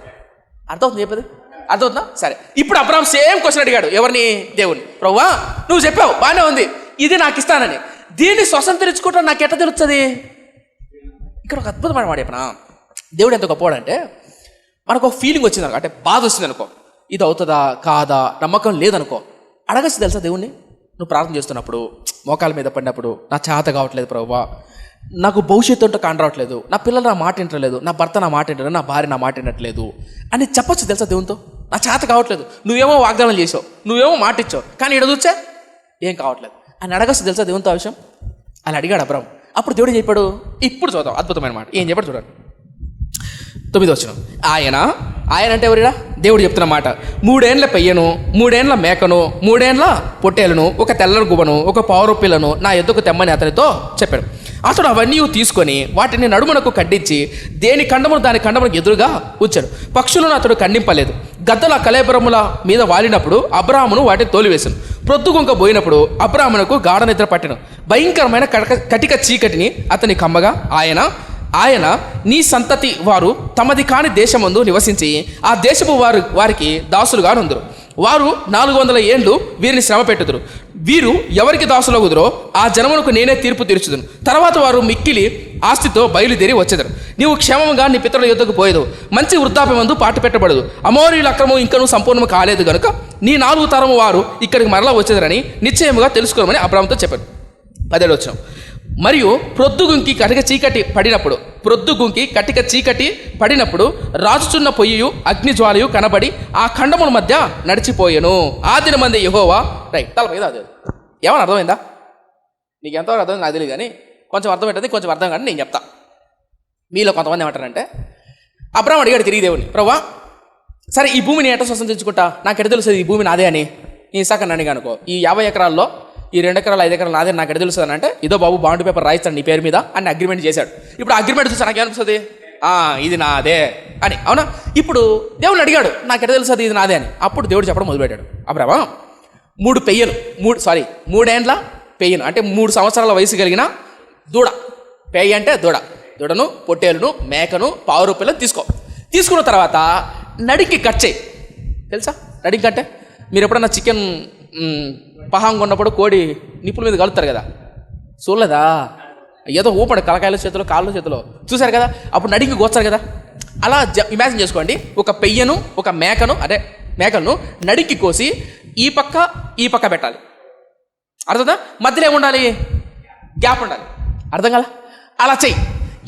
అర్థమవుతుంది చెప్పేది? అర్థమవుతుందా? సరే, ఇప్పుడు అబ్రాహాం సేమ్ క్వశ్చన్ అడిగాడు. ఎవరిని? దేవుని. ప్రభువా, నువ్వు చెప్పావు బాగానే ఉంది, ఇది నాకు ఇస్తానని, దీన్ని స్వతంత్రించుకుంటాను నాకు ఎట్లా తెలుస్తుంది? ఇక్కడ ఒక అద్భుతమైన మాట చెప్పనా. దేవుడు ఎంత గొప్పవాడు అంటే, మనకు ఒక ఫీలింగ్ వచ్చింది అనుకో, అంటే బాధ వచ్చింది అనుకో, ఇది అవుతుందా కాదా నమ్మకం లేదనుకో, అడగచ్చు తెలుసా దేవుణ్ణి. నువ్వు ప్రార్థన చేస్తున్నప్పుడు, మోకాల మీద పడినప్పుడు, నా చేత కావట్లేదు ప్రభువా, నాకు భవిష్యత్తు అంటూ కానరావట్లేదు, నా పిల్లలు నా మాట వింటలేదు, నా భర్త నా మాట వింటలేదు, నా భార్య నా మాట వినట్లేదు అని చెప్పొచ్చు తెలుసా దేవునితో. నా చేత కావట్లేదు, నువ్వేమో వాగ్దానం చేసావు, నువ్వేమో మాట ఇచ్చావు, కానీ ఇక్కడ చూచా ఏం కావట్లేదు అని అడగచ్చు తెలుసా దేవునితో ఆ విషయం. అలా అడిగాడు అబ్రాహాం. అప్పుడు దేవుడు చెప్పాడు. ఇప్పుడు చూద్దాం అద్భుతమైన మాట ఏం చెప్పాడు చూడండి. 9వ వచనం. ఆయన అంటే ఎవరిడా? దేవుడు చెప్తున్న మాట. 3 ఏండ్ల పెయ్యను, 3 ఏండ్ల మేకను, 3 ఏండ్ల పొట్టేలను, ఒక తెల్లని గుబను, ఒక పావురు పిల్లను నా ఎద్దుకు తెమ్మని అతనితో చెప్పాడు. అతడు అవన్నీ తీసుకొని వాటిని నడుమునకు కడ్డించి దేని ఖండమును దాని ఖండమునకు ఎదురుగా ఉంచాడు. పక్షులను అతడు ఖండింపలేదు. గద్దల కళేబరముల మీద వాలినప్పుడు అబ్రాహామును వాటిని తోలివేశాను. ప్రొద్దుగుంక పోయినప్పుడు అబ్రాహామునకు గాఢ నిద్ర పట్టెను. భయంకరమైన కటిక చీకటిని అతని కమ్మగా ఆయన నీ సంతతి వారు తమది కాని దేశమందు నివసించి ఆ దేశపు వారికి దాసులుగా నుందురు. వారు 400 ఏండ్లు వీరిని శ్రమ పెట్టుదురు. వీరు ఎవరికి దాసులగుదురో ఆ జనమునకు నేనే తీర్పు తీర్చుదును. తర్వాత వారు మిక్కిలి ఆస్తితో బయలుదేరి వచ్చేదరు. నీవు క్షేమంగా నీ పితరుల యుద్ధకు పోయేదు. మంచి వృద్ధాప్యమందు పాటు పెట్టబడదు. అమోరీల అక్రమం ఇంకనూ సంపూర్ణము కాలేదు గనుక నీ 4వ తరము వారు ఇక్కడికి మరలా వచ్చేదరని నిశ్చయముగా తెలుసుకోమని అబ్రాహాముతో చెప్పాడు. 10వ వచనం. మరియు ప్రొద్దుగుంకి కటిక చీకటి పడినప్పుడు రాజుచున్న పొయ్యు అగ్నిజ్వాలయు కనబడి ఆ ఖండముల మధ్య నడిచిపోయెను. ఆ దినమంది యెహోవా తలపై అది ఏమని అర్థమైందా? నీకు ఎంతవరకు అర్థమైంది నాకు తెలియదు, కానీ కొంచెం అర్థమవుతుంది, కొంచెం అర్థం కానీ నేను చెప్తా. మీలో కొంతమంది ఏమంటారంటే, అబ్రాహాము అడిగాడు తిరిగి దేవుని, ప్రభువా సరే ఈ భూమిని ఎట్లా స్వతంత్రించుకుంటా, నాకు ఎట్లా తెలుస్తుంది ఈ భూమి నాదే అని? ఈ ఇసాకని అడిగా అనుకో, ఈ 50 ఎకరాల్లో ఈ 2 ఎకరాలు 5 ఎకరాలు నాదే, నాకు ఎట్లా తెలుస్తుంది అంటే, ఇదో బాబు బాండ్ పేపర్ రాయిస్తాను నీ పేరు మీద అని అగ్రిమెంట్ చేశాడు. ఇప్పుడు అగ్రిమెంట్ చూస్తే నాకు ఏమనిపిస్తుంది? ఇది నాదే అని. అవునా? ఇప్పుడు దేవుని అడిగాడు నాకు ఎట్లా తెలుస్తుంది ఇది నాదే అని. అప్పుడు దేవుడు చెప్పడం మొదలుపెట్టాడు. అబ్రామా 3 ఏండ్ల పెయ్యను అంటే 3 సంవత్సరాల వయసు కలిగిన దూడ, పెయ్యి అంటే దూడను, పొట్టేలును, మేకను, పావురు పిల్లను తీసుకున్న తర్వాత నడికి కట్ చేయి. తెలుసా నడికి కట్టే? మీరు ఎప్పుడన్నా చికెన్ పహాంగా ఉన్నప్పుడు కోడి నిప్పుల మీద కలుపుతారు కదా, చూడలేదా? ఏదో ఊపడు కలకాయల చేతిలో, కాళ్ళ చేతిలో, చూశారు కదా? అప్పుడు నడికి కోస్తారు కదా. అలా ఇమాజిన్ చేసుకోండి, ఒక పెయ్యను ఒక మేకను నడికి కోసి ఈ పక్క పెట్టాలి. అర్థందా? మధ్యలో ఏముండాలి? గ్యాప్ ఉండాలి. అర్థం కదా? అలా చెయ్యి.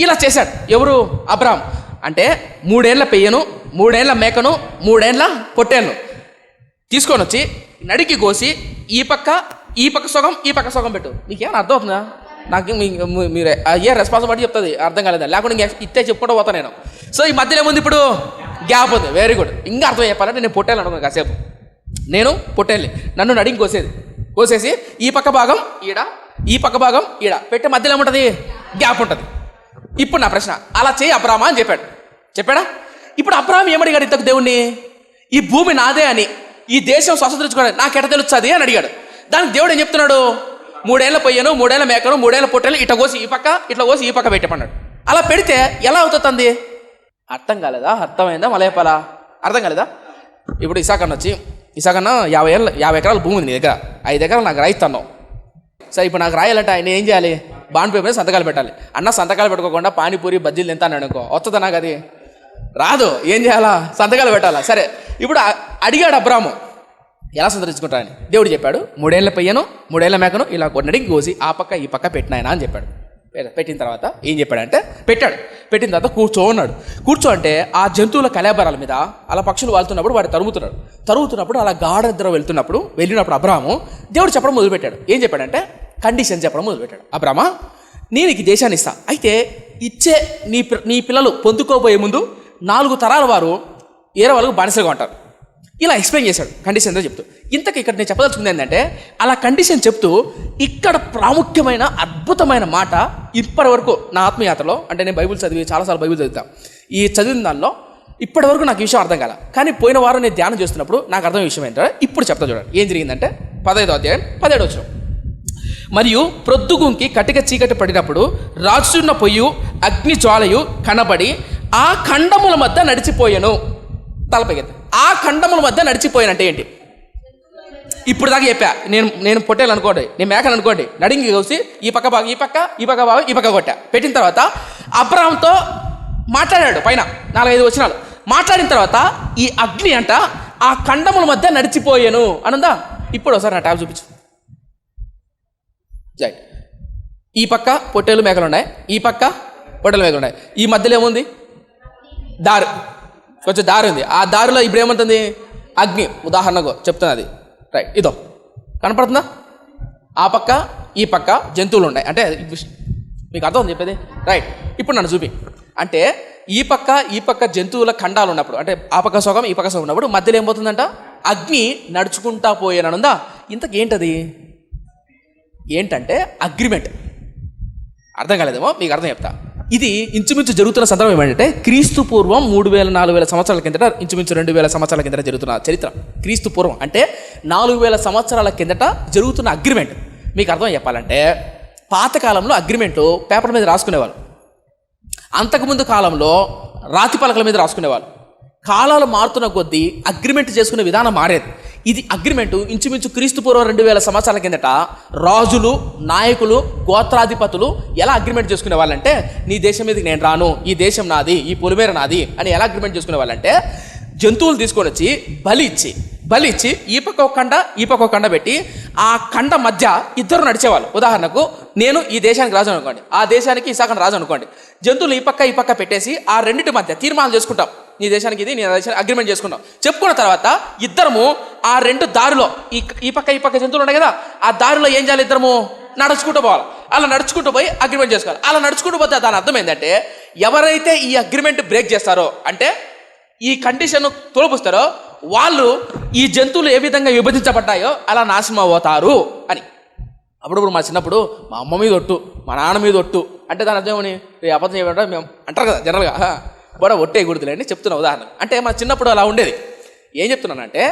ఇలా చేశాడు ఎవరు? అబ్రాహాం. అంటే 3 ఏండ్ల పెయ్యను, 3 ఏండ్ల మేకను, 3 ఏండ్ల పొట్టేలను తీసుకొని వచ్చి నడికి కోసి ఈ పక్క సగం పెట్టు. నీకేమైనా అర్థం అవుతుందా? నాకు మీరు ఏ రెస్పాన్సిబిలిటీ చెప్తుంది అర్థం కాలేదా? లేకుండా ఇంకా ఇట్టే చెప్పుకుంటూ పోతాను నేను. సో ఈ మధ్యలో ఏముంది? ఇప్పుడు గ్యాప్ ఉంది. Very good. ఇంకా అర్థం చెప్పాలంటే నేను పొట్టేలు అనుకున్నాను కాసేపు. నేను పొట్టేళ్ళని నన్ను నడికి కోసేసి ఈ పక్క భాగం ఈడ, ఈ పక్క భాగం ఈడ పెట్టే మధ్యలో ఏముంటుంది? గ్యాప్ ఉంటుంది. ఇప్పుడు నా ప్రశ్న, అలా చేయి అబ్రామా అని చెప్పాడా? ఇప్పుడు అబ్రాహాం ఏమడిగాడు ఇంతకు దేవుణ్ణి? ఈ భూమి నాదే అని, ఈ దేశం స్వతంత్రించుకోవడానికి నాకు ఎట్ట తెలుస్తుంది అని అడిగాడు. దానికి దేవుడు ఏం చెప్తున్నాడు? 3 ఏళ్ళ పొయ్యను, 3 ఏళ్ళ మేకను, 3 ఏళ్ళ పొట్టేలు ఇట్లా కోసి ఈ పక్క పెట్టమన్నాడు. అలా పెడితే ఎలా అవుతుంది? అర్థం కాలేదా? అర్థమైందా? మలయపాలా? అర్థం కాలేదా? ఇప్పుడు ఇసాకన్న వచ్చి ఇసాకన్నా 50 ఎకరాల భూమి ఉంది నీ దగ్గర, 5 ఎకరాలు నాకు రాయిస్తున్నావు. సరే ఇప్పుడు నాకు రాయాలంటే ఆయన ఏం చేయాలి? బాండ్ పేపర్ మీద సంతకాలు పెట్టాలి. అన్న సంతకాలు పెట్టుకోకుండా పానీపూరి బజ్జీలు తింటాను అనుకో, వస్తుందా నాకు? అది రాదు. ఏం చేయాలా? సంతకాలు పెట్టాలా. సరే ఇప్పుడు అడిగాడు అబ్రాము ఎలా సంతరించుకుంటానని. దేవుడు చెప్పాడు 3 ఏళ్ల పెయ్యను 3 ఏళ్ల మేకను ఇలా కొన్నడికి కోసి ఆ పక్క ఈ పక్క పెట్టినాయన అని చెప్పాడు. పెట్టిన తర్వాత ఏం చెప్పాడంటే పెట్టిన తర్వాత కూర్చో అంటే ఆ జంతువుల కళేబరాల మీద అలా పక్షులు వాళ్తున్నప్పుడు వాడు తరుగుతున్నప్పుడు అలా గాఢ నిద్ర వెళ్ళినప్పుడు అబ్రాము దేవుడు చెప్పడం మొదలుపెట్టాడు. ఏం చెప్పాడంటే కండిషన్ చెప్పడం మొదలుపెట్టాడు. అబ్రామా, నేను నీకు దేశాన్ని ఇస్తా, అయితే ఇచ్చే నీ పిల్లలు పొందుకోబోయే ముందు 4 తరాల వారు ఏరే వాళ్ళకు బానిసలుగా ఉంటారు. ఇలా ఎక్స్ప్లెయిన్ చేశాడు కండిషన్తో చెప్తూ. ఇంతకు ఇక్కడ నేను చెప్పదలుచుకుంది ఏంటంటే అలా కండిషన్ చెప్తూ ఇక్కడ ప్రాముఖ్యమైన అద్భుతమైన మాట ఇప్పటి వరకు నా ఆత్మయాత్రలో, అంటే నేను బైబిల్ చాలాసార్లు బైబిల్ చదువుతా, ఈ చదివిన దానిలో ఇప్పటి వరకు నాకు ఈ విషయం అర్థం కాల. కానీ పోయిన వారం నేను ధ్యానం చేస్తున్నప్పుడు నాకు అర్థమైన విషయం ఏంటంటే ఇప్పుడు చెప్తా చూడండి. ఏం జరిగిందంటే 15వ అధ్యాయం 17వ వచనం. మరియు ప్రొద్దుగుంకి కటిక చీకటి పడినప్పుడు రాజున్న పొయ్యి అగ్ని జ్వాలయు కనబడి ఆ ఖండముల మధ్య నడిచిపోయాను. తలపైకెత్తి ఆ ఖండముల మధ్య నడిచిపోయానంటే ఏంటి? ఇప్పుడు దాకా చెప్పా. నేను పొట్టేలు అనుకోండి, నేను మేకలు అనుకోండి, నడింగి కోసి ఈ పక్క భాగం ఈ పక్క కొట్టా. పెట్టిన తర్వాత అబ్రాహాముతో మాట్లాడాడు. పైన 4-5 వచనాలు మాట్లాడిన తర్వాత ఈ అగ్ని అంట ఆ ఖండముల మధ్య నడిచిపోయాను అనుందా? ఇప్పుడు ఒకసారి నా ట్యాబ్ చూపించు. ఈ పక్క పొట్టేలు మేకలు ఉన్నాయి, ఈ పక్క పొట్టేలు మేకలు ఉన్నాయి. ఈ మధ్యలో ఏముంది? దారి, కొంచెం దారి ఉంది. ఆ దారిలో ఇప్పుడు ఏమంటుంది? అగ్ని. ఉదాహరణకు చెప్తున్నది. రైట్, ఇదో కనపడుతుందా? ఆ పక్క ఈ పక్క జంతువులు ఉన్నాయి. అంటే మీకు అర్థం చెప్పేది? రైట్. ఇప్పుడు నన్ను చూపి. అంటే ఈ పక్క జంతువుల ఖండాలు ఉన్నప్పుడు, అంటే ఆ పక్క సగం ఈ పక్క సగం ఉన్నప్పుడు మధ్యలో ఏమవుతుందంట? అగ్ని నడుచుకుంటా పోయాననుందా? ఇంతకేంటది? ఏంటంటే అగ్రిమెంట్. అర్థం కాలేదేమో, మీకు అర్థం చెప్తా. ఇది ఇంచుమించు జరుగుతున్న సందర్భం ఏమంటే క్రీస్తు పూర్వం 3000-4000 సంవత్సరాల కిందట, ఇంచుమించు 2000 సంవత్సరాల కిందట జరుగుతున్న చరిత్ర. క్రీస్తు పూర్వం అంటే 4000 సంవత్సరాల కిందట జరుగుతున్న అగ్రిమెంట్. మీకు అర్థం చెప్పాలంటే పాతకాలంలో అగ్రిమెంట్లు పేపర్ మీద రాసుకునేవాళ్ళు. అంతకుముందు కాలంలో రాతి పలకల మీద రాసుకునేవాళ్ళు. కాలాలు మారుతున్న కొద్దీ అగ్రిమెంట్ చేసుకునే విధానం మారేది. ఇది అగ్రిమెంటు ఇంచుమించు క్రీస్తు పూర్వం 2000 సంవత్సరాల కిందట రాజులు, నాయకులు, గోత్రాధిపతులు ఎలా అగ్రిమెంట్ చేసుకునే వాళ్ళంటే నీ దేశం మీదకి నేను రాను, ఈ దేశం నాది, ఈ పొలిమేర నాది అని ఎలా అగ్రిమెంట్ చేసుకునే వాళ్ళంటే జంతువులు తీసుకొని వచ్చి బలి ఇచ్చి ఈ పక్క ఒక కండ ఈ పక్క ఒక కండ పెట్టి ఆ కండ మధ్య ఇద్దరు నడిచేవాళ్ళు. ఉదాహరణకు నేను ఈ దేశానికి రాజు అనుకోండి, ఆ దేశానికి ఇసాకని రాజు అనుకోండి. జంతువులు ఈ పక్క పెట్టేసి ఆ రెండింటి మధ్య తీర్మానం చేసుకుంటాం. నీ దేశానికి ఇది, నీ దేశానికి అగ్రిమెంట్ చేసుకుంటాం. చెప్పుకున్న తర్వాత ఇద్దరము ఆ 2 దారిలో ఈ పక్క జంతువులు ఉన్నాయి కదా, ఆ దారిలో ఏం చేయాలి? ఇద్దరము నడుచుకుంటూ పోవాలి. అలా నడుచుకుంటూ పోయి అగ్రిమెంట్ చేసుకోవాలి. అలా నడుచుకుంటూ పోతే దాని అర్థం ఏంటంటే ఎవరైతే ఈ అగ్రిమెంట్ బ్రేక్ చేస్తారో, అంటే ఈ కండిషన్ తోలుపుస్తారో, వాళ్ళు ఈ జంతువులు ఏ విధంగా విభజించబడ్డాయో అలా నాశనం అవుతారు అని. అప్పుడప్పుడు మా చిన్నప్పుడు మా అమ్మ మీద ఒట్టు, మా నాన్న మీద ఒట్టు అంటే దాని అర్థం ఏమని? అబద్ధం చేయమంటే మేము అంటారు కదా జనరల్గా, కూడా ఒట్టే గుర్తులేండి చెప్తున్నా ఉదాహరణ. అంటే మా చిన్నప్పుడు అలా ఉండేది. ఏం చెప్తున్నానంటే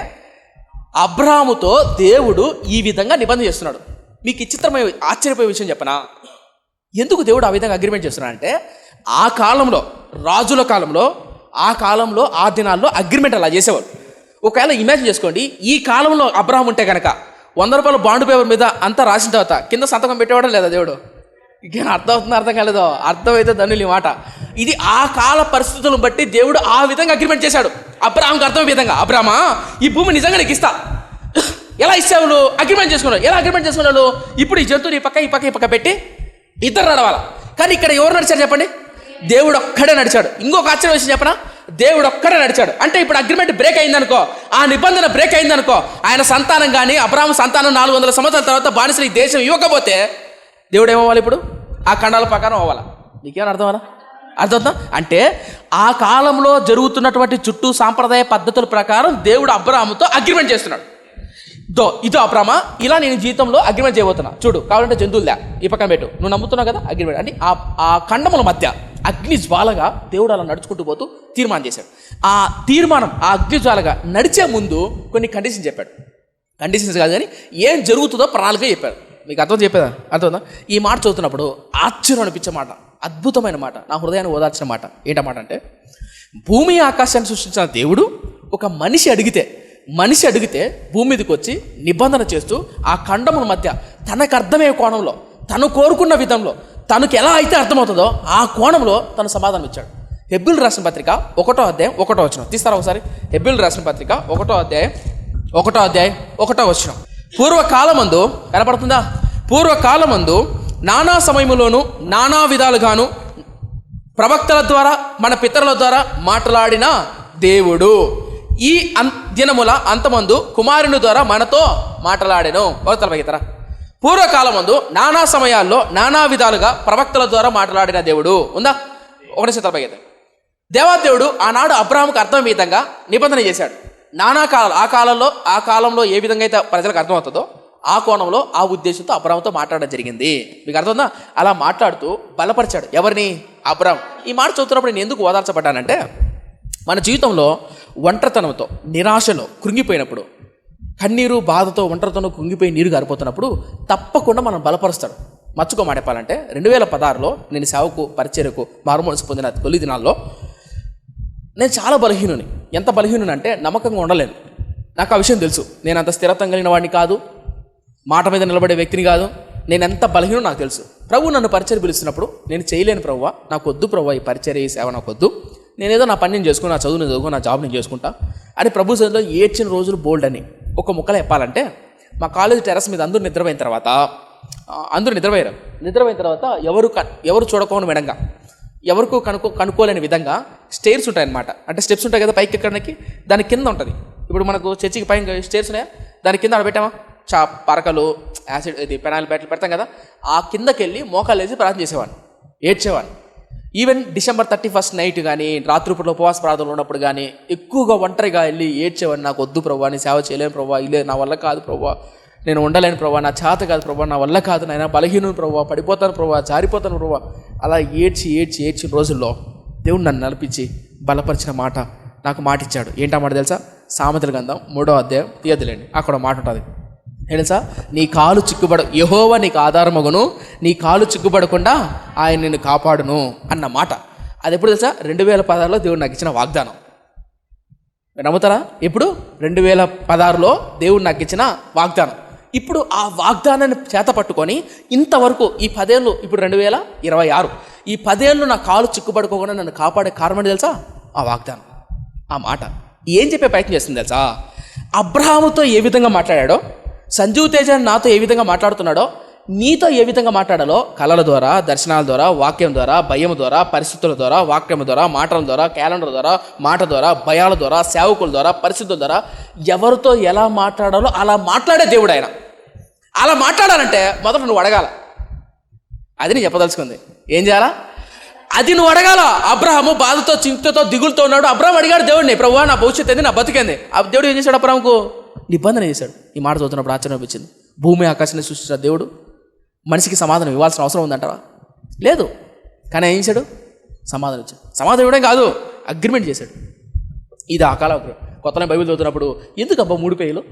అబ్రాహాముతో దేవుడు ఈ విధంగా నిబంధన చేస్తున్నాడు. మీకు విచిత్రమైన ఆశ్చర్యపోయే విషయం చెప్పనా? ఎందుకు దేవుడు ఆ విధంగా అగ్రిమెంట్ చేస్తున్నాడంటే ఆ కాలంలో, రాజుల కాలంలో, ఆ దినాల్లో అగ్రిమెంట్ అలా చేసేవాళ్ళు. ఒకవేళ ఇమాజిన్ చేసుకోండి, ఈ కాలంలో అబ్రాహాం ఉంటే కనుక 100 రూపాయల బాండ్ పేపర్ మీద అంతా రాసిన తర్వాత కింద సంతకం పెట్టేవాడా లేదా దేవుడు? ఇంకేం అర్థం అవుతుందో అర్థం కాలేదో? అర్థమైతే ధనులు ఈ మాట. ఇది ఆ కాల పరిస్థితులను బట్టి దేవుడు ఆ విధంగా అగ్రిమెంట్ చేశాడు. అబ్రాహాంకి అర్థం విధంగా, అబ్రామా ఈ భూమి నిజంగా నీకు ఇస్తా. ఎలా ఇస్తావు? అగ్రిమెంట్ చేసుకున్నావు. ఎలా అగ్రిమెంట్ చేసుకున్నావు? ఇప్పుడు ఈ జంతువుని ఈ పక్క పెట్టి ఇద్దరు నడవాలి. కానీ ఇక్కడ ఎవరు నడిచారు చెప్పండి? దేవుడు ఒక్కడే నడిచాడు. ఇంకొక ఆశ్చర్య విషయం చెప్పనా? దేవుడు ఒక్కడే నడిచాడు. అంటే ఇప్పుడు అగ్రిమెంట్ బ్రేక్ అయిందనుకో, ఆ నిబంధన బ్రేక్ అయిందనుకో, ఆయన సంతానం కానీ అబ్రాహాము సంతానం 400 సంవత్సరాల తర్వాత బానిసలు ఈ దేశం ఇవ్వకపోతే దేవుడు ఏమవ్వాలి? ఇప్పుడు ఆ ఖండాల ప్రకారం అవ్వాలా? నీకేమైనా అర్థమవుతా? అంటే ఆ కాలంలో జరుగుతున్నటువంటి చుట్టూ సాంప్రదాయ పద్ధతుల ప్రకారం దేవుడు అబ్రాహాముతో అగ్రిమెంట్ చేస్తున్నాడు. ఇదో అబ్రామా, ఇలా నేను జీవితంలో అగ్రిమెంట్ చేయబోతున్నా చూడు, కావాలంటే జంతువులదా ఈ పక్కన పెట్టు, నువ్వు నమ్ముతున్నావు కదా అగ్రిమెంట్ అంటే. ఆ ఖండముల మధ్య అగ్ని జ్వాలగా దేవుడు అలా నడుచుకుంటూ పోతూ తీర్మానం చేశాడు. ఆ తీర్మానం ఆ అగ్ని జ్వాలగా నడిచే ముందు కొన్ని కండిషన్స్ చెప్పాడు. కండిషన్స్ కాదు కానీ ఏం జరుగుతుందో ప్రణాళిక చెప్పాడు. మీకు అర్థం ఈ మాట చదువుతున్నప్పుడు ఆశ్చర్యం అనిపించే మాట, అద్భుతమైన మాట, నా హృదయాన్ని ఓదార్చిన మాట. ఏంటన్నమాట అంటే భూమి ఆకాశాన్ని సృష్టించిన దేవుడు ఒక మనిషి అడిగితే మనిషి అడిగితే భూమి మీదకి వచ్చి నిబంధన చేస్తూ ఆ ఖండముల మధ్య తనకు అర్థమయ్యే కోణంలో, తను కోరుకున్న విధంలో, తనకు ఎలా అయితే అర్థమవుతుందో ఆ కోణంలో తను సమాధానం ఇచ్చాడు. హెబ్రీయులకు రాసిన పత్రిక 1వ అధ్యాయం 1వ వచనం తీస్తారా ఒకసారి? హెబ్రీయులకు రాసిన పత్రిక 1వ అధ్యాయం 1వ వచనం. పూర్వకాలమందు కనపడుతుందా? పూర్వకాలమందు నానా సమయములోను నానా విధాలుగాను ప్రవక్తల ద్వారా మన పితరుల ద్వారా మాట్లాడిన దేవుడు ఈ దినముల అంతమందు కుమారుని ద్వారా మనతో మాట్లాడెను. తలపైతారా? పూర్వకాలమందు నానా సమయాల్లో నానా విధాలుగా ప్రవక్తల ద్వారా మాట్లాడిన దేవుడు ఉందా? ఒకటి తలపైతే దేవాదేవుడు ఆనాడు అబ్రాహాముకు అర్థం విధంగా నిబంధన చేశాడు. నానా కాలం ఆ కాలంలో ఏ విధంగా అయితే ప్రజలకు అర్థమవుతుందో ఆ కోణంలో ఆ ఉద్దేశంతో అబ్రాహాముతో మాట్లాడడం జరిగింది. మీకు అర్థమవుతుందా? అలా మాట్లాడుతూ బలపరిచాడు. ఎవరిని? అబ్రాహాం. ఈ మాట చదువుతున్నప్పుడు నేను ఎందుకు ఓదార్చబడ్డానంటే, మన జీవితంలో ఒంటరితనంతో, నిరాశలో కృంగిపోయినప్పుడు, కన్నీరు బాధతో ఒంటరితనం కృంగిపోయి నీరు గారిపోతున్నప్పుడు తప్పకుండా మనం బలపరుస్తాడు. మచ్చుకో మాట చెప్పాలంటే 2016లో నేను సేవకు పరిచర్యకు మారుమనసు పొందిన తొలి దినాల్లో నేను చాలా బలహీనుని. ఎంత బలహీనుని అంటే నమ్మకంగా ఉండలేను. నాకు ఆ విషయం తెలుసు. నేను అంత స్థిరత్వం కలిగిన వాడిని కాదు, మాట మీద నిలబడే వ్యక్తిని కాదు. నేను ఎంత బలహీనో నాకు తెలుసు. ప్రభు నన్ను పరిచర్య పిలుస్తున్నప్పుడు నేను చేయలేను ప్రభువా, నాకు వద్దు ప్రభువా, ఈ పరిచర్య, ఈ సేవ నాకు వద్దు, నేనేదో నా పని నేను చేసుకుని, నా చదువు నేను చదువుకుని, నా జాబ్ నేను చేసుకుంటా అని ప్రభు సన్నిధిలో ఏడ్చిన రోజులు బోల్డ్ అని. ఒక ముక్కలో చెప్పాలంటే, మా కాలేజ్ టెర్రస్ మీద అందరూ నిద్రపోయిన తర్వాత ఎవరు చూడకోని విధంగా, ఎవరికి కనుక్కోలేని విధంగా స్టేర్స్ ఉంటాయన్నమాట. అంటే స్టెప్స్ ఉంటాయి కదా పైకి ఎక్కడానికి, దాని కింద ఉంటుంది. ఇప్పుడు మనకు చర్చికి పైన స్టేర్స్ ఉన్నాయా, దాని కింద ఆడ పెట్టామా పరకలు, యాసిడ్, ఇది పెనాయిల్ బ్యాట్లు పెడతాం కదా, ఆ కిందకి వెళ్ళి మోకాలు వేసి ప్రార్థన చేసేవాడిని, ఏడ్చేవాడిని. ఈవెన్ December 31 నైట్ కానీ, రాత్రిపూటలో ఉపవాస ప్రార్థనలు ఉన్నప్పుడు కానీ ఎక్కువగా ఒంటరిగా వెళ్ళి ఏడ్చేవాడిని. నాకు వద్దు ప్రభా, నేను సేవ చేయలేను ప్రభా, ఇలే నా వల్ల కాదు ప్రభా, నేను ఉండలేను ప్రభా, నా చేత కాదు ప్రభా, నా వల్ల కాదు నాయన, బలహీనుని ప్రభా, పడిపోతాను ప్రభా, జారిపోతాను ప్రభా. అలా ఏడ్చిన రోజుల్లో దేవుడు నన్ను నడిపించి బలపరిచిన మాట, నాకు మాట ఇచ్చాడు. ఏంటా మాట తెలుసా? సామెతల గ్రంథం 3వ అధ్యాయం తీయద్దులేండి, అక్కడ మాట ఉంటుంది. తెలుసా? నీ కాలు చిక్కుబడ, యెహోవా నీకు ఆధారమగును, నీ కాలు చిక్కుబడకుండా ఆయన నిన్ను కాపాడును అన్న మాట. అది ఎప్పుడు తెలుసా? 2016లో దేవుడు నాకు ఇచ్చిన వాగ్దానం. నమ్ముతారా? ఎప్పుడు? 2016లో దేవుడు నాకు ఇచ్చిన వాగ్దానం. ఇప్పుడు ఆ వాగ్దానాన్ని చేత పట్టుకొని ఇంతవరకు ఈ 10 ఏళ్ళు, ఇప్పుడు 2026, ఈ 10 ఏళ్ళు నా కాలు చిక్కుబడుకోకుండా నన్ను కాపాడే కారణం తెలుసా? ఆ వాగ్దానం, ఆ మాట. ఏం చెప్పే ప్రయత్నం చేస్తుంది తెలుసా? అబ్రహాముతో ఏ విధంగా మాట్లాడాడో, సంజీవ్ తేజ నాతో ఏ విధంగా మాట్లాడుతున్నాడో, నీతో ఏ విధంగా మాట్లాడాలో, కళల ద్వారా, దర్శనాల ద్వారా, వాక్యం ద్వారా, భయం ద్వారా, పరిస్థితుల ద్వారా, వాక్యం ద్వారా, మాటల ద్వారా, క్యాలెండర్ ద్వారా, మాట ద్వారా, భయాల ద్వారా, సేవకుల ద్వారా, పరిస్థితుల ద్వారా ఎవరితో ఎలా మాట్లాడాలో అలా మాట్లాడే దేవుడు ఆయన. అలా మాట్లాడాలంటే మొదట నువ్వు అడగాల. అది నేను చెప్పదలుచుకుంది. ఏం చేయాలా? అది నువ్వు అడగాల. అబ్రహాము బాధతో, చింతతో, దిగులతో ఉన్నాడు. అబ్రహాం అడిగాడు దేవుడిని, ప్రభువా నా భవిష్యత్తు ఏంది, నా బతికేంది. ఆ దేవుడు ఏం చేశాడు? అబ్రహాముకు నిబంధన చేశాడు. ఈ మాట చదువుతున్నప్పుడు ఆశ్చర్యం అనిపించింది. భూమి ఆకాశాన్ని సృష్టించిన దేవుడు మనిషికి సమాధానం ఇవ్వాల్సిన అవసరం ఉందంటావా? లేదు. కానీ ఏం చేశాడు? సమాధానం ఇచ్చాడు. సమాధానం ఇవ్వడం కాదు, అగ్రిమెంట్ చేశాడు. ఇది ఆ కాలం. కొత్తలో బైబిల్ చదువుతున్నప్పుడు ఎందుకు అబ్బా 3 పేయలు,